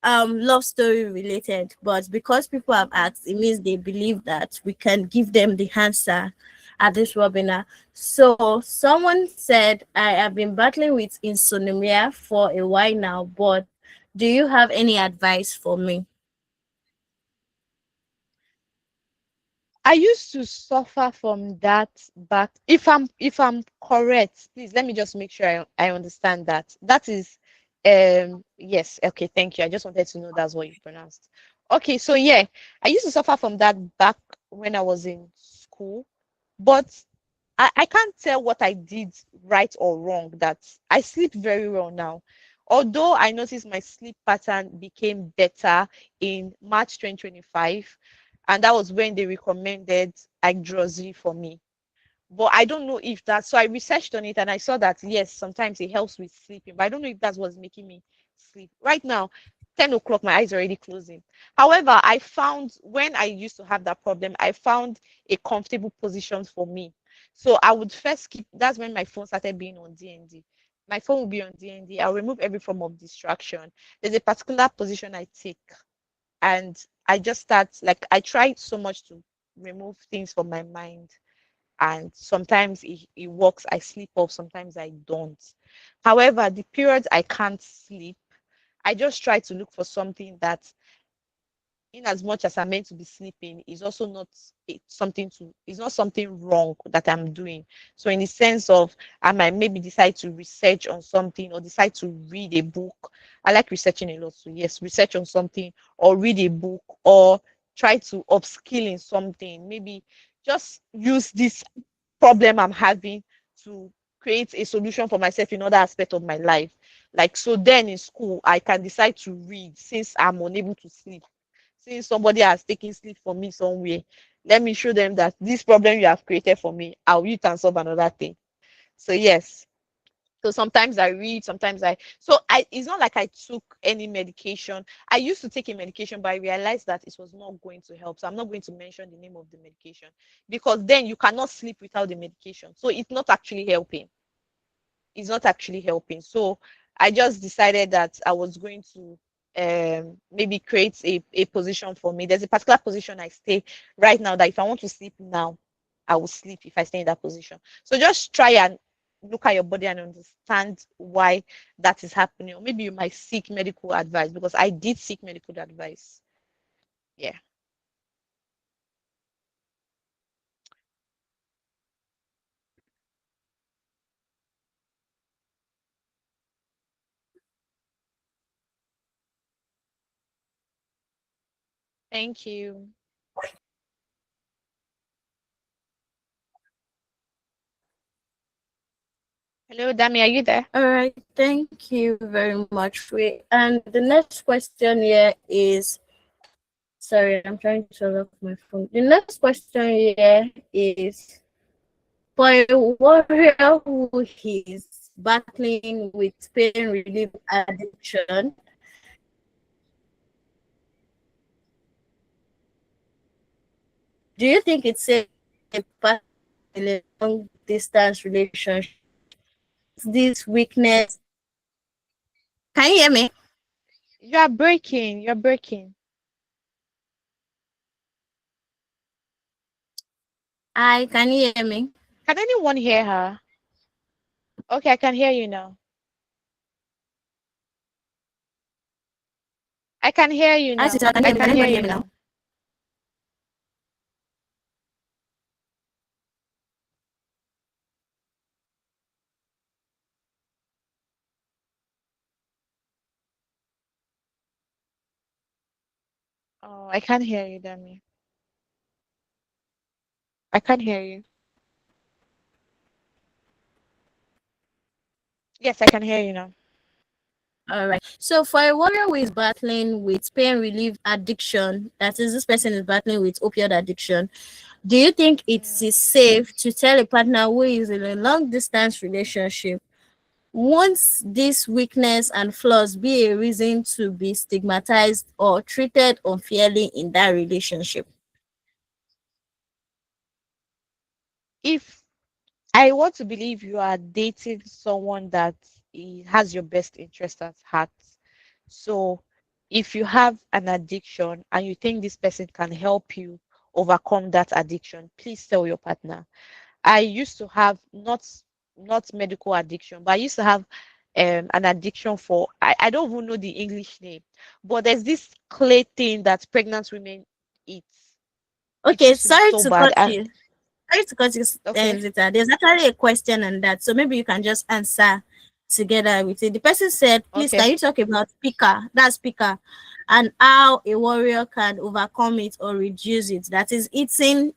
love story related, but because people have asked, it means they believe that we can give them the answer at this webinar. So someone said, I have been battling with insomnia for a while now, but do you have any advice for me? I used to suffer from that back. If I'm correct, please let me just make sure I understand that. That is yes, okay, thank you. I just wanted to know that's what you pronounced. Okay, so yeah, I used to suffer from that back when I was in school, but I can't tell what I did right or wrong. That I sleep very well now. Although I noticed my sleep pattern became better in March 2025, and that was when they recommended Agdrosy for me. But I don't know if that's so. I researched on it and I saw that yes, sometimes it helps with sleeping, but I don't know if that's what's making me sleep. Right now, 10 o'clock, my eyes are already closing. However, I found when I used to have that problem, I found a comfortable position for me. So I would first keep that's when my phone started being on DND. My phone will be on DND. I'll remove every form of distraction. There's a particular position I take, and I just start like I try so much to remove things from my mind, and sometimes it works. I sleep off, sometimes I don't. However, the periods I can't sleep, I just try to look for something that, in as much as I'm meant to be sleeping, is also not it's not something wrong that I'm doing. So in the sense of I might maybe decide to research on something or decide to read a book. I like researching a lot. So yes, research on something or read a book or try to upskill in something. Maybe just use this problem I'm having to create a solution for myself in other aspect of my life. Like so then in school I can decide to read since I'm unable to sleep. Since somebody has taken sleep from me somewhere, let me show them that this problem you have created for me, I'll use it and solve another thing. So yes. So sometimes I read, sometimes I it's not like I took any medication. I used to take a medication, but I realized that it was not going to help. So I'm not going to mention the name of the medication because then you cannot sleep without the medication. So it's not actually helping. It's not actually helping. So I just decided that I was going to maybe create a position for me. There's a particular position I stay right now that if I want to sleep now, I will sleep if I stay in that position. So just try and look at your body and understand why that is happening. Or maybe you might seek medical advice because I did seek medical advice. Yeah. Thank you. Hello, Dami, are you there? All right, thank you very much. And the next question here is, sorry, I'm trying to lock my phone. The next question here is, for a warrior who is battling with pain relief addiction, do you think it's safe to partner in a long distance relationship? This weakness. Can you hear me? You are breaking. You're breaking. I can you hear me? Can anyone hear her? Okay, I can hear you now. I can hear you Hi, now. sister, can I you hear me? can Can hear anybody you hear me now? now. Oh, I can't hear you, Dami. I can't hear you. Yes, I can hear you now. All right. So for a warrior who is battling with pain relief addiction, that is, this person is battling with opioid addiction, do you think it Mm. is safe to tell a partner who is in a long distance relationship? Won't this weakness and flaws be a reason to be stigmatized or treated unfairly in that relationship? If I want to believe you are dating someone that has your best interest at heart. So if you have an addiction and you think this person can help you overcome that addiction, please tell your partner. I used to have not medical addiction, but I used to have an addiction for I don't even know the English name, but there's this clay thing that pregnant women eat. It Okay, used to be sorry so to bad. cut And you. Sorry to cut you, okay, Zita. There's actually a question on that, so maybe you can just answer together with it. The person said, "Please, okay. can you talk about speaker? That speaker, and how a warrior can overcome it or reduce it? That is eating,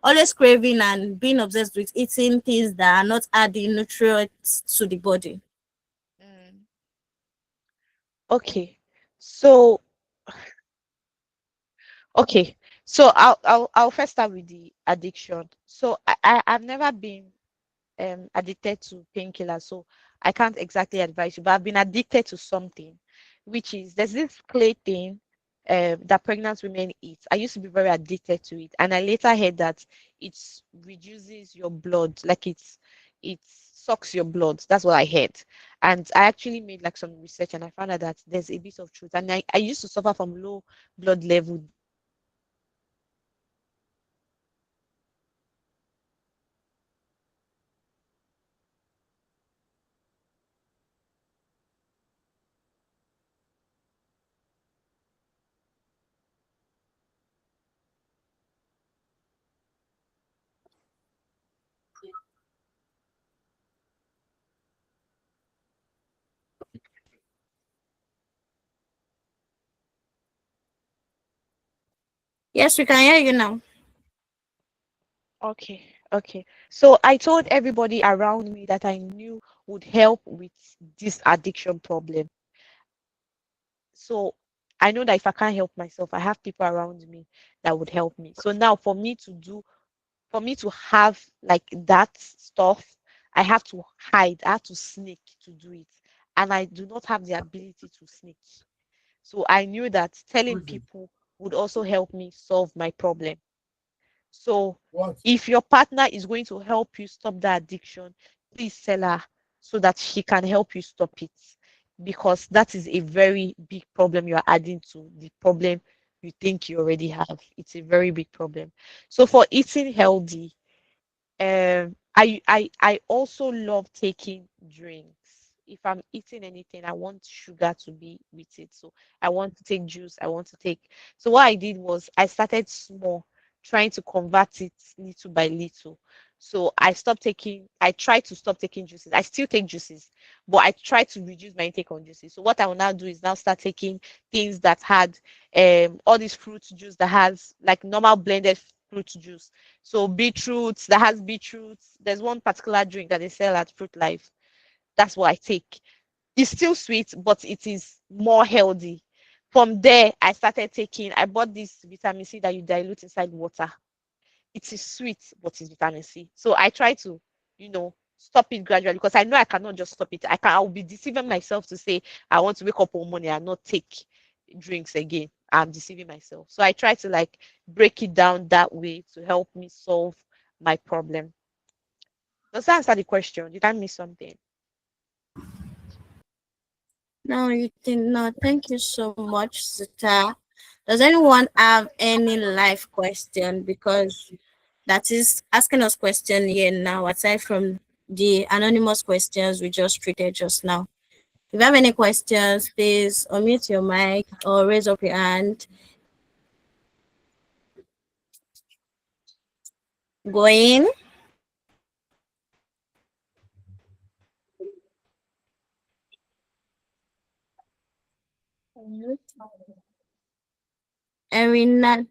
always craving and being obsessed with eating things that are not adding nutrients to the body." Mm. Okay. So okay. So I'll first start with the addiction. So I've never been addicted to painkillers, so I can't exactly advise you, but I've been addicted to something, which is there's this clay thing that pregnant women eat. I used to be very addicted to it, and I later heard that it reduces your blood, like it sucks your blood. That's what I heard. And I actually made like some research and I found out that there's a bit of truth. And I used to suffer from low blood level. Yes, we can hear you now. Okay, okay. So I told everybody around me that I knew would help with this addiction problem. So I know that if I can't help myself, I have people around me that would help me. So now for me to have like that stuff, I have to hide, I have to sneak to do it. And I do not have the ability to sneak. So I knew that telling people would also help me solve my problem. So if your partner is going to help you stop the addiction, please tell her so that she can help you stop it. Because that is a very big problem you are adding to the problem you think you already have. It's a very big problem. So for eating healthy, I also love taking drinks. If I'm eating anything, I want sugar to be with it. So I want to take juice. I want to take. So what I did was I started small, trying to convert it little by little. So I try to stop taking juices. I still take juices, but I try to reduce my intake on juices. So what I will now do is now start taking things that had all these fruit juice that has like normal blended fruit juice. So beetroot that has beetroot. There's one particular drink that they sell at Fruit Life. That's what I take. It's still sweet, but it is more healthy. From there, I started taking. I bought this vitamin C that you dilute inside water. It is sweet, but it's vitamin C. So I try to, stop it gradually because I know I cannot just stop it. I'll be deceiving myself to say I want to wake up one morning and not take drinks again. I'm deceiving myself. So I try to like break it down that way to help me solve my problem. Does that answer the question? Did I miss something? No, you did not. Thank you so much, Zita. Does anyone have any life question? Because that is asking us question here now, aside from the anonymous questions we just treated just now. If you have any questions, please unmute your mic or raise up your hand. Going. Erina,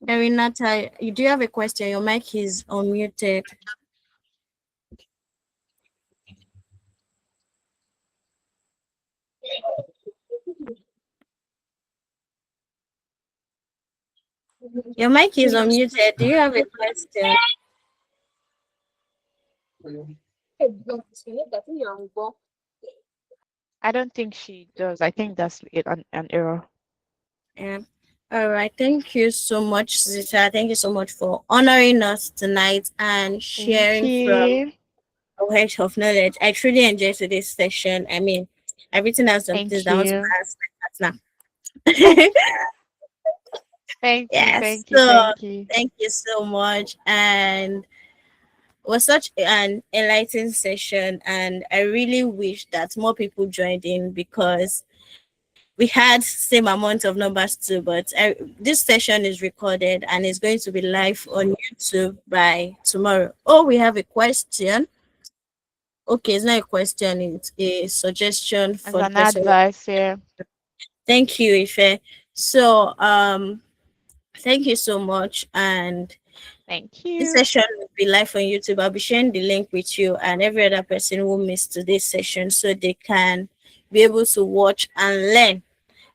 Erinata, you do have a question. Your mic is unmuted. Your mic is unmuted. Do you have a question? I don't think she does. I think that's an error. Yeah. All right. Thank you so much, Zita. Thank you so much for honoring us tonight and Thank sharing from you. a wealth of knowledge. I truly enjoyed today's session. I mean, I've written out some things Thank that I want to you. ask my partner. Thank you. Yes. Thank you. So Thank you. thank you so much. And it was such an enlightening session. And I really wish that more people joined in because we had same amount of numbers too, but this session is recorded and it's going to be live on YouTube by tomorrow. Oh, we have a question. Okay, it's not a question, it's a suggestion As for the an person. advice, yeah. Thank you, Ife. So, thank you so much. And Thank this you. session will be live on YouTube. I'll be sharing the link with you and every other person who missed today's session so they can be able to watch and learn,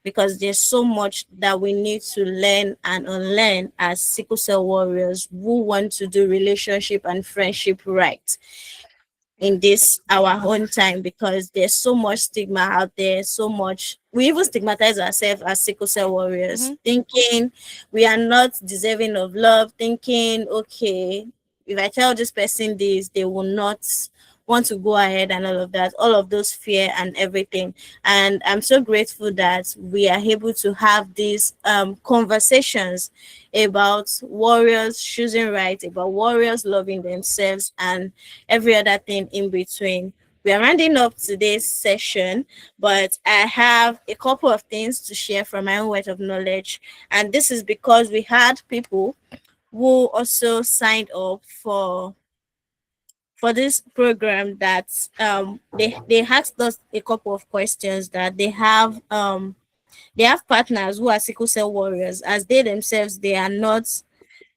because there's so much that we need to learn and unlearn as sickle cell warriors who want to do relationship and friendship right in this our own time, because there's so much stigma out there, so much we even stigmatize ourselves as sickle cell warriors, Mm-hmm. thinking we are not deserving of love, thinking, okay, if I tell this person this, they will not want to go ahead, and all of that, all of those fear and everything. And I'm so grateful that we are able to have these conversations about warriors choosing right, about warriors loving themselves, and every other thing in between. We are rounding up today's session, but I have a couple of things to share from my own word of knowledge. And this is because we had people who also signed up for this program, that they asked us a couple of questions, that they have partners who are sickle cell warriors, as they themselves they are not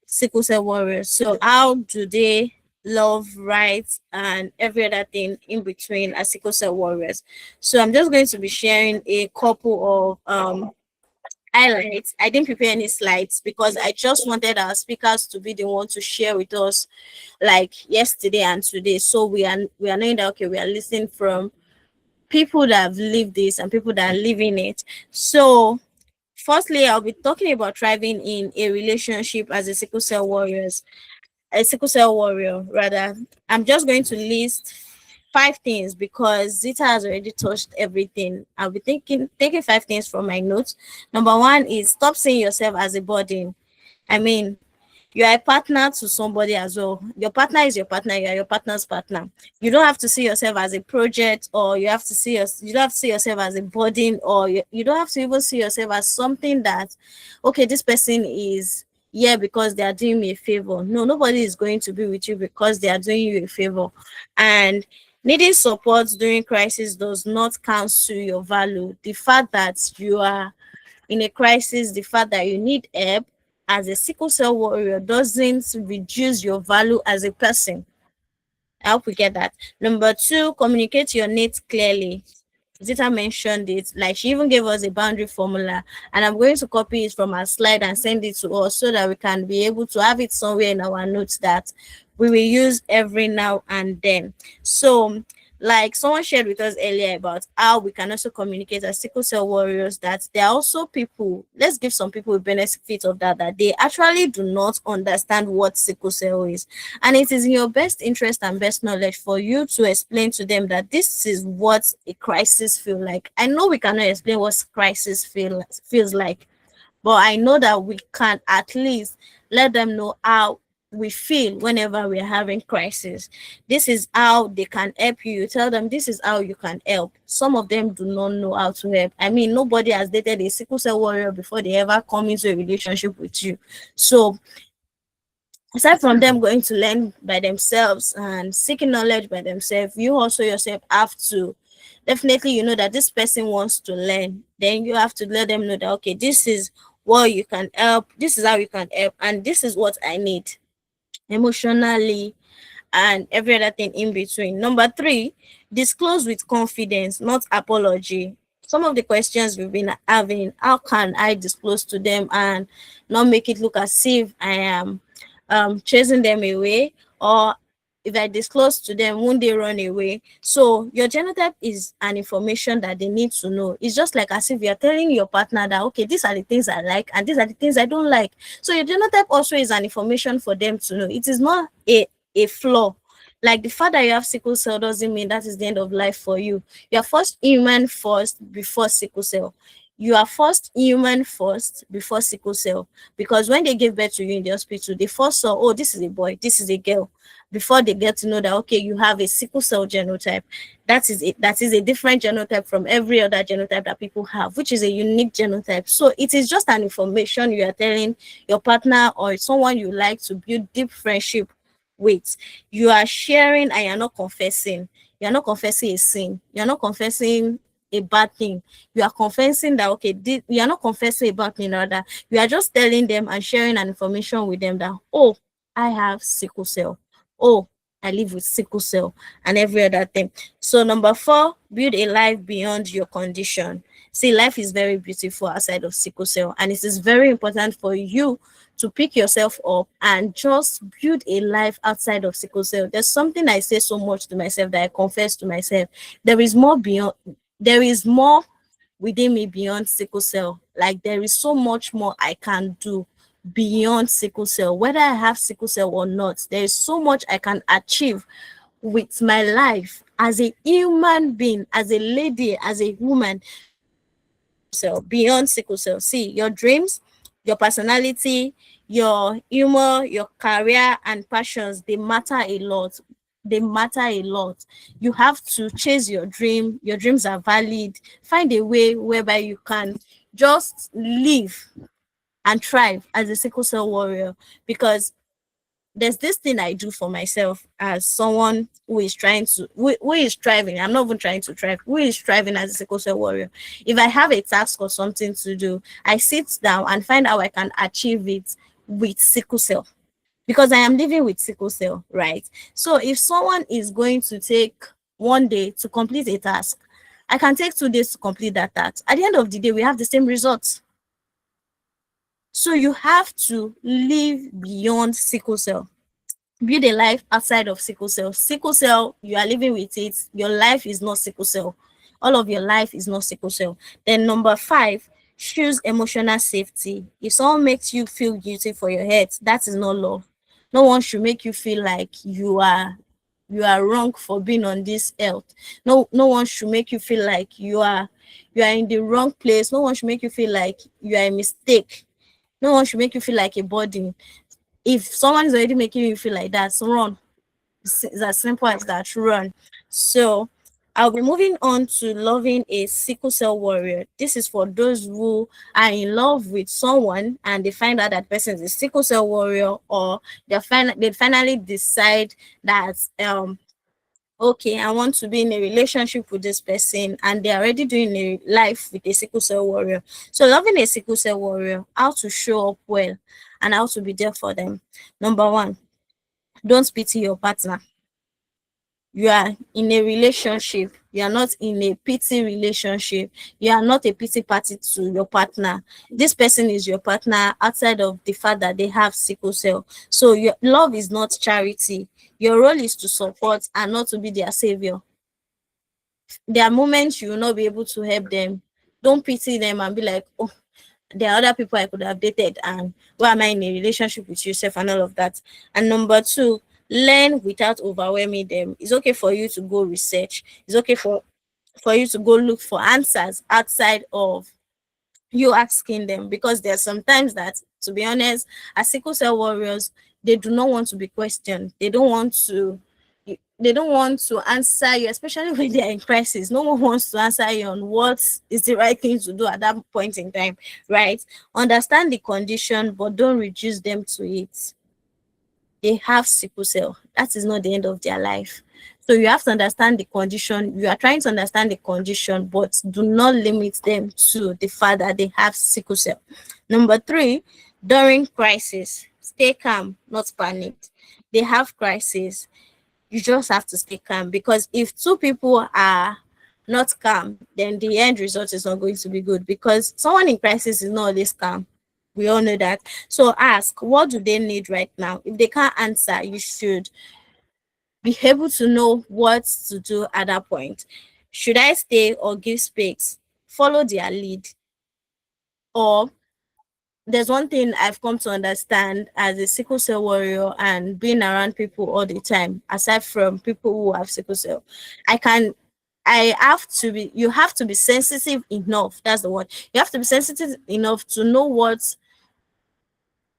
sickle cell warriors. So how do they love, rights, and every other thing in between as sickle cell warriors? So I'm just going to be sharing a couple of highlights. I didn't prepare any slides because I just wanted our speakers to be the one to share with us, like yesterday and today. So we are knowing that, okay, we are listening from people that have lived this and people that are living it. So firstly, I'll be talking about thriving in a relationship as a sickle cell warrior rather. I'm just going to list five things because Zita has already touched everything. I'll be taking five things from my notes. Number one is stop seeing yourself as a burden. I mean, you are a partner to somebody as well. Your partner is your partner, you are your partner's partner. You don't have to see yourself as a project, or you don't have to see yourself as a burden, or you don't have to even see yourself as something that, okay, this person is here because they are doing me a favor. No, nobody is going to be with you because they are doing you a favor. And needing support during crisis does not cancel your value. The fact that you are in a crisis, the fact that you need help as a sickle cell warrior doesn't reduce your value as a person. I hope we get that. Number two, communicate your needs clearly. Zita mentioned it, like she even gave us a boundary formula, and I'm going to copy it from our slide and send it to us so that we can be able to have it somewhere in our notes that we will use every now and then. So, like someone shared with us earlier about how we can also communicate as sickle cell warriors, that there are also people, let's give some people a benefit of that, that they actually do not understand what sickle cell is, and it is in your best interest and best knowledge for you to explain to them that this is what a crisis feel like. I know we cannot explain what crisis feels like, but I know that we can at least let them know how we feel whenever we're having crisis. This is how they can help you. You tell them this is how you can help. Some of them do not know how to help. I mean, nobody has dated a sickle cell warrior before they ever come into a relationship with you. So aside from them going to learn by themselves and seeking knowledge by themselves, you also yourself have to definitely, you know, that this person wants to learn. Then you have to let them know that, okay, this is what you can help, this is how you can help, and this is what I need emotionally, and every other thing in between. Number three, disclose with confidence, not apology. Some of the questions we've been having, how can I disclose to them and not make it look as if I am chasing them away, or if I disclose to them, won't they run away? So your genotype is an information that they need to know. It's just like as if you're telling your partner that, okay, these are the things I like and these are the things I don't like. So your genotype also is an information for them to know. It is not a flaw. Like the fact that you have sickle cell doesn't mean that is the end of life for you. You are first human first before sickle cell. You are first human first before sickle cell. Because when they gave birth to you in the hospital, they first saw, oh, this is a boy, this is a girl, before they get to know that, okay, you have a sickle cell genotype. That is a different genotype from every other genotype that people have, which is a unique genotype. So it is just an information you are telling your partner or someone you like to build deep friendship with. You are sharing and you're not confessing. You're not confessing a sin. You're not confessing a bad thing. You are confessing that, okay, you are not confessing a bad thing, rather you are just telling them and sharing an information with them that, oh, I have sickle cell. Oh, I live with sickle cell and every other thing. So number four, build a life beyond your condition. See, life is very beautiful outside of sickle cell, and it is very important for you to pick yourself up and just build a life outside of sickle cell. There's something I say so much to myself that I confess to myself. There is more beyond. There is more within me beyond sickle cell. Like there is so much more I can do beyond sickle cell. Whether I have sickle cell or not, there is so much I can achieve with my life as a human being, as a lady, as a woman, cell, beyond sickle cell. See, your dreams, your personality, your humor, your career and passions, they matter a lot. They matter a lot. You have to chase your dream. Your dreams are valid. Find a way whereby you can just live and thrive as a sickle cell warrior, because there's this thing I do for myself as someone who is trying to who is striving. I'm not even trying to thrive, who is striving as a sickle cell warrior. If I have a task or something to do, I sit down and find how I can achieve it with sickle cell, because I am living with sickle cell, right? So if someone is going to take 1 day to complete a task, I can take 2 days to complete that task. At the end of the day, we have the same results. So you have to live beyond sickle cell. Build a life outside of sickle cell. Sickle cell, you are living with it. Your life is not sickle cell. All of your life is not sickle cell. Then number five, choose emotional safety. If someone makes you feel guilty for your head, that is not love. No one should make you feel like you are wrong for being on this earth. No one should make you feel like you are in the wrong place. No one should make you feel like you are a mistake. No one should make you feel like a burden. If someone is already making you feel like that, so run. It's as simple as that. Run. So I'll be moving on to loving a sickle cell warrior. This is for those who are in love with someone and they find out that person is a sickle cell warrior, or they finally decide that okay, I want to be in a relationship with this person, and they're already doing a life with a sickle cell warrior. So loving a sickle cell warrior, how to show up well and how to be there for them. Number one, don't pity your partner. You are in a relationship, you are not in a pity relationship. You are not a pity party to your partner. This person is your partner outside of the fact that they have sickle cell. So your love is not charity. Your role is to support and not to be their savior. There are moments you will not be able to help them. Don't pity them and be like, oh, there are other people I could have dated, and why am I in a relationship with yourself and all of that. And number two, learn without overwhelming them. It's okay for you to go research. It's okay for you to go look for answers outside of you asking them, because there's sometimes that, to be honest, as sickle cell warriors, they do not want to be questioned. They don't want to answer you, especially when they're in crisis. No one wants to answer you on what is the right thing to do at that point in time, right? Understand the condition, but don't reduce them to it. They have sickle cell. That is not the end of their life. So you have to understand the condition. You are trying to understand the condition, but do not limit them to the fact that they have sickle cell. Number three, during crisis, stay calm, not panic. They have crisis. You just have to stay calm, because if two people are not calm, then the end result is not going to be good, because someone in crisis is not always calm. We all know that. So ask, what do they need right now? If they can't answer, you should be able to know what to do at that point. Should I stay or give space? Follow their lead. Or there's one thing I've come to understand as a sickle cell warrior and being around people all the time, aside from people who have sickle cell. I can you have to be sensitive enough. That's the word. You have to be sensitive enough to know what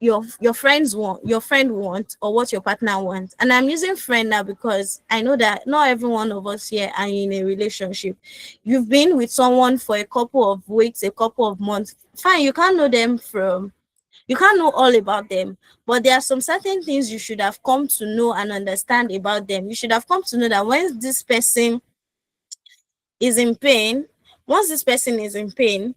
your friend wants, or what your partner wants. And I'm using friend now because I know that not every one of us here are in a relationship. You've been with someone for a couple of weeks, a couple of months. Fine, you can't know all about them, but there are some certain things you should have come to know and understand about them. You should have come to know that when this person is in pain, once this person is in pain,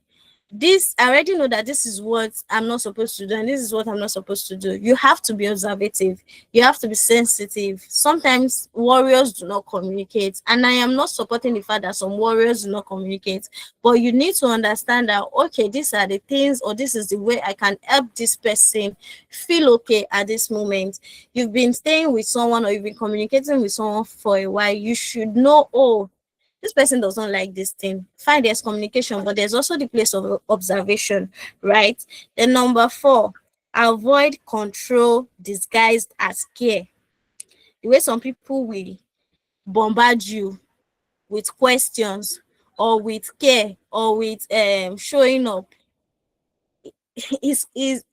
This, I already know that this is what I'm not supposed to do and this is what I'm not supposed to do. You have to be observative, you have to be sensitive. Sometimes warriors do not communicate, and I am not supporting the fact that some warriors do not communicate, but you need to understand that, okay, these are the things, or this is the way I can help this person feel okay at this moment. You've been staying with someone, or you've been communicating with someone for a while, you should know, oh, this person doesn't like this thing. Fine, there's communication, but there's also the place of observation, right? Then number four, avoid control disguised as care. The way some people will bombard you with questions, or with care, or with showing up, is it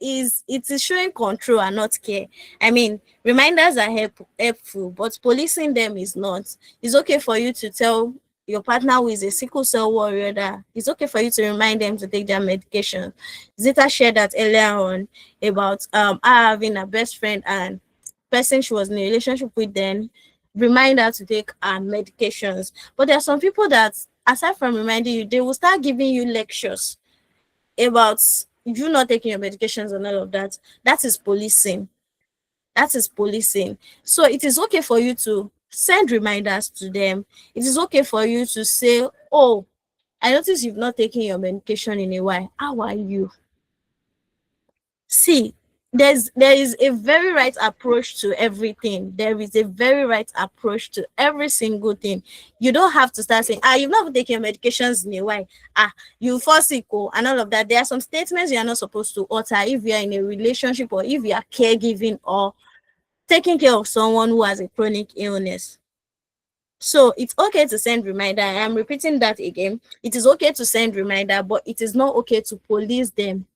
is showing control and not care. I mean, reminders are helpful, but policing them is not. It's okay for you to tell your partner who is a sickle cell warrior that it's okay for you to remind them to take their medication. Zita shared that earlier on about her having a best friend, and person she was in a relationship with then remind her to take her medications. But there are some people that, aside from reminding you, they will start giving you lectures about you not taking your medications and all of that. That is policing. That is policing. So it is okay for you to send reminders to them. It is okay for you to say, oh, I notice you've not taken your medication in a while. How are you? See, there is a very right approach to everything. There is a very right approach to every single thing. You don't have to start saying, you've not taken your medications in a while, you fall sick, oh, and all of that. There are some statements you are not supposed to utter if you are in a relationship, or if you are caregiving, or taking care of someone who has a chronic illness. So it's okay to send reminder. I am repeating that again. It is okay to send reminder, but it is not okay to police them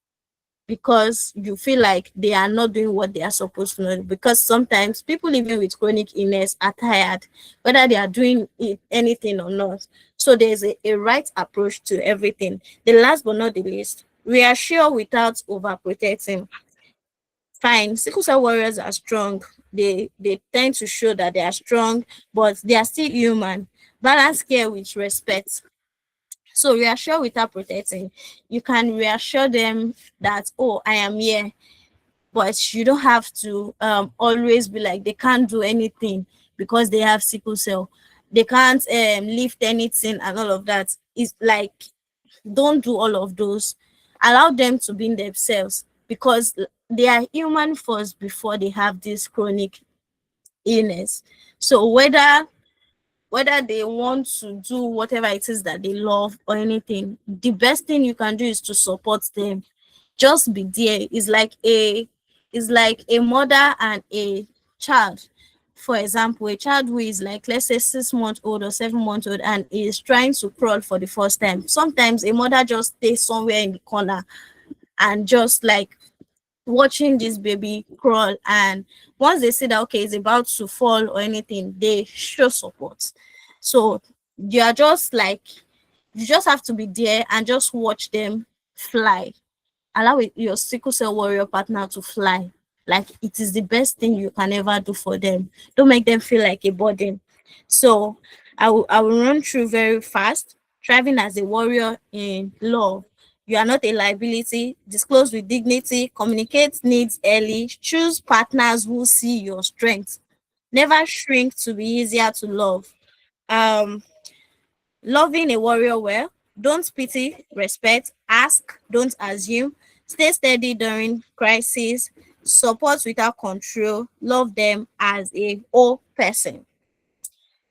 because you feel like they are not doing what they are supposed to do. Because sometimes people living with chronic illness are tired, whether they are doing anything or not. So there's a right approach to everything. The last but not the least, reassure without overprotecting. Fine, sickle cell warriors are strong. They tend to show that they are strong, but they are still human. Balance care with respect. So reassure without protecting. You can reassure them that, oh, I am here, but you don't have to always be like they can't do anything because they have sickle cell. They can't lift anything and all of that. It's like, don't do all of those. Allow them to be themselves, because they are human first before they have this chronic illness. So whether they want to do whatever it is that they love or anything, the best thing you can do is to support them. Just be there. It's like a mother and a child. For example, a child who is like, let's say, 6 months old or 7 months old and is trying to crawl for the first time. Sometimes a mother just stays somewhere in the corner and just like watching this baby crawl, and once they see that, okay, it's about to fall or anything, they show support. So you are just like, you just have to be there and just watch them fly. Allow your sickle cell warrior partner to fly. Like, it is the best thing you can ever do for them. Don't make them feel like a burden. So I will run through very fast. Thriving as a warrior in love. You are not a liability. Disclose with dignity. Communicate needs early. Choose partners who see your strengths. Never shrink to be easier to love. Um, Loving a warrior well. Don't pity, respect, ask, don't assume. Stay steady during crisis. Support without control. Love them as a whole person.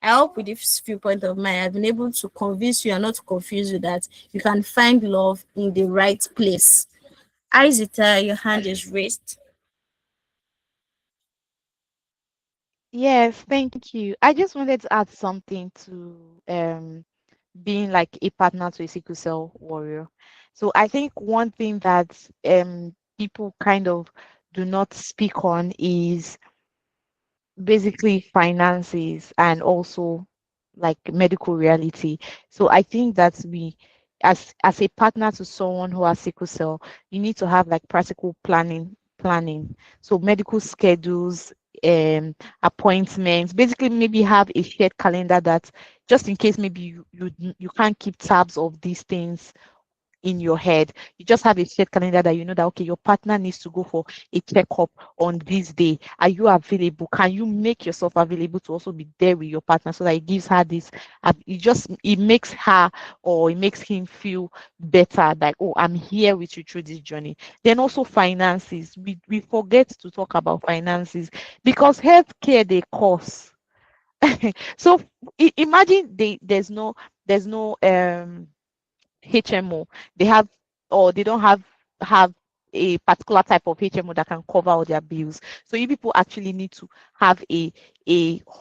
I hope with this viewpoint of mine, I've been able to convince you and not to confuse you that you can find love in the right place. Hi, Zita, your hand is raised. Yes, thank you. I just wanted to add something to being like a partner to a sickle cell warrior. So I think one thing that people kind of do not speak on is basically finances and also like medical reality. So I think that we, as a partner to someone who has sickle cell, you need to have like practical planning. So medical schedules, appointments, basically maybe have a shared calendar that just in case maybe you can't keep tabs of these things in your head. You just have a shared calendar that you know that okay, your partner needs to go for a checkup on this day. Are you available? Can you make yourself available to also be there with your partner so that it gives her this it makes her or it makes him feel better, like, oh, I'm here with you through this journey. Then also finances. We forget to talk about finances because healthcare they cost. So imagine there's no HMO. They have or they don't have a particular type of HMO that can cover all their bills. So you people actually need to have a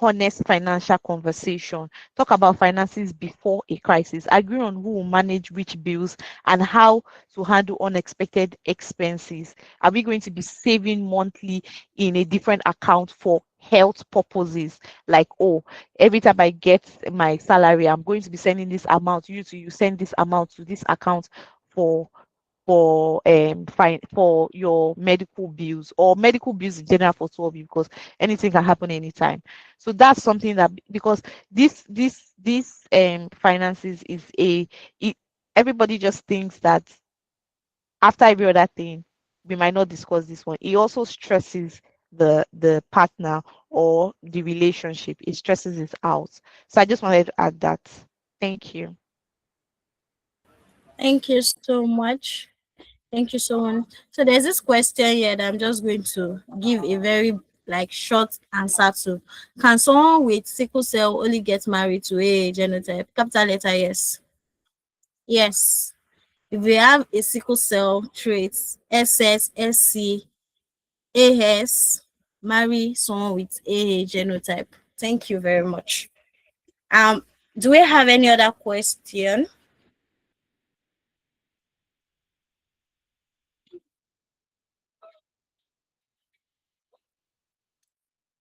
honest financial conversation. Talk about finances before a crisis. Agree on who will manage which bills and how to handle unexpected expenses. Are we going to be saving monthly in a different account for health purposes? Like, oh, every time I get my salary, I'm going to be sending this amount. You send this amount to this account for fine for your medical bills or medical bills in general for 12 because anything can happen anytime. So that's something that because this finances is it, everybody just thinks that after every other thing, we might not discuss this one. It also stresses the partner or the relationship. It stresses it out. So I just wanted to add that. Thank you. Thank you so much. Thank you so much. So there's this question here that I'm just going to give a very like short answer to. Can someone with sickle cell only get married to a genotype? Capital letter yes. Yes. If we have a sickle cell trait, SS, SC, AS, marry someone with a genotype. Thank you very much. Um, do we have any other question?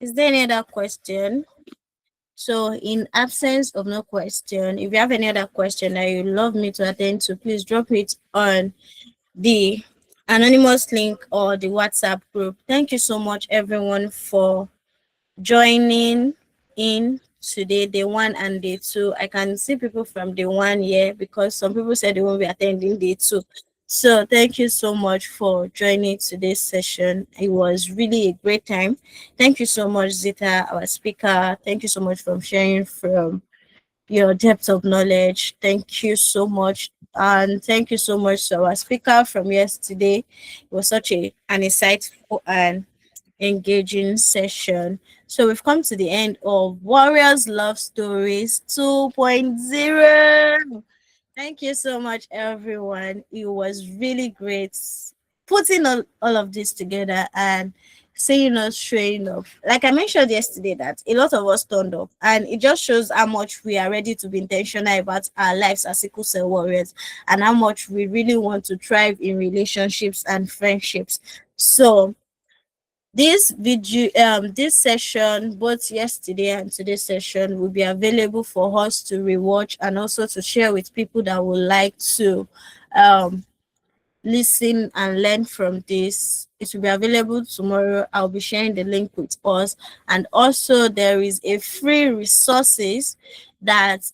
Is there any other question? So, in absence of no question, if you have any other question that you'd love me to attend to, please drop it on the anonymous link or the WhatsApp group. Thank you so much, everyone, for joining in today, day one and day two. I can see people from day one here because some people said they won't be attending day two. So thank you so much for joining today's session. It was really a great time. Thank you so much, Zita, our speaker. Thank you so much for sharing from your depth of knowledge. Thank you so much. And thank you so much to our speaker from yesterday. It was such an insightful and engaging session. So we've come to the end of Warriors Love Stories 2.0. Thank you so much, everyone. It was really great putting all of this together and seeing us showing up. Like I mentioned yesterday, that a lot of us turned up, and it just shows how much we are ready to be intentional about our lives as sickle cell warriors and how much we really want to thrive in relationships and friendships. So this session, both yesterday and today's session, will be available for us to rewatch and also to share with people that would like to um listen and learn from this. It will be available tomorrow. I'll be sharing the link with us. And also there is a free resources that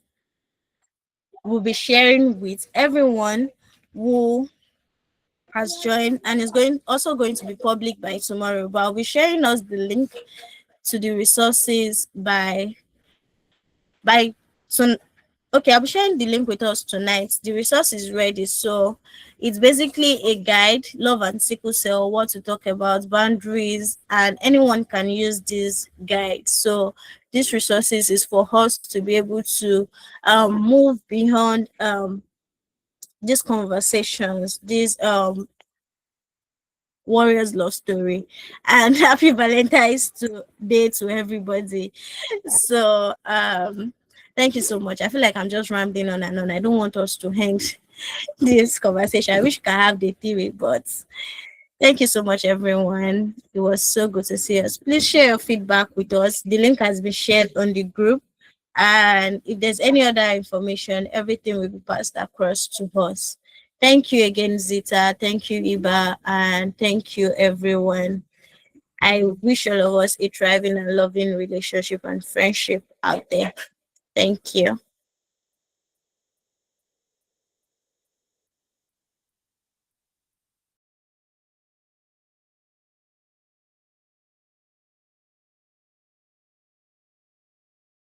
we'll be sharing with everyone who has joined, and is going to be public by tomorrow. But I'll be sharing us the link to the resources by so okay, I'll be sharing the link with us tonight. The resource is ready. So it's basically a guide, love and sickle cell, what to talk about, boundaries, and anyone can use this guide. So these resources is for us to be able to move beyond these conversations, these Warriors love story, and happy Valentine's Day to everybody. So thank you so much. I feel like I'm just rambling on and on. I don't want us to end this conversation. I wish we could have the theory, but thank you so much, everyone. It was so good to see us. Please share your feedback with us. The link has been shared on the group. And if there's any other information, everything will be passed across to us. Thank you again, Zita. Thank you, Iba. And thank you, everyone. I wish all of us a thriving and loving relationship and friendship out there. Thank you.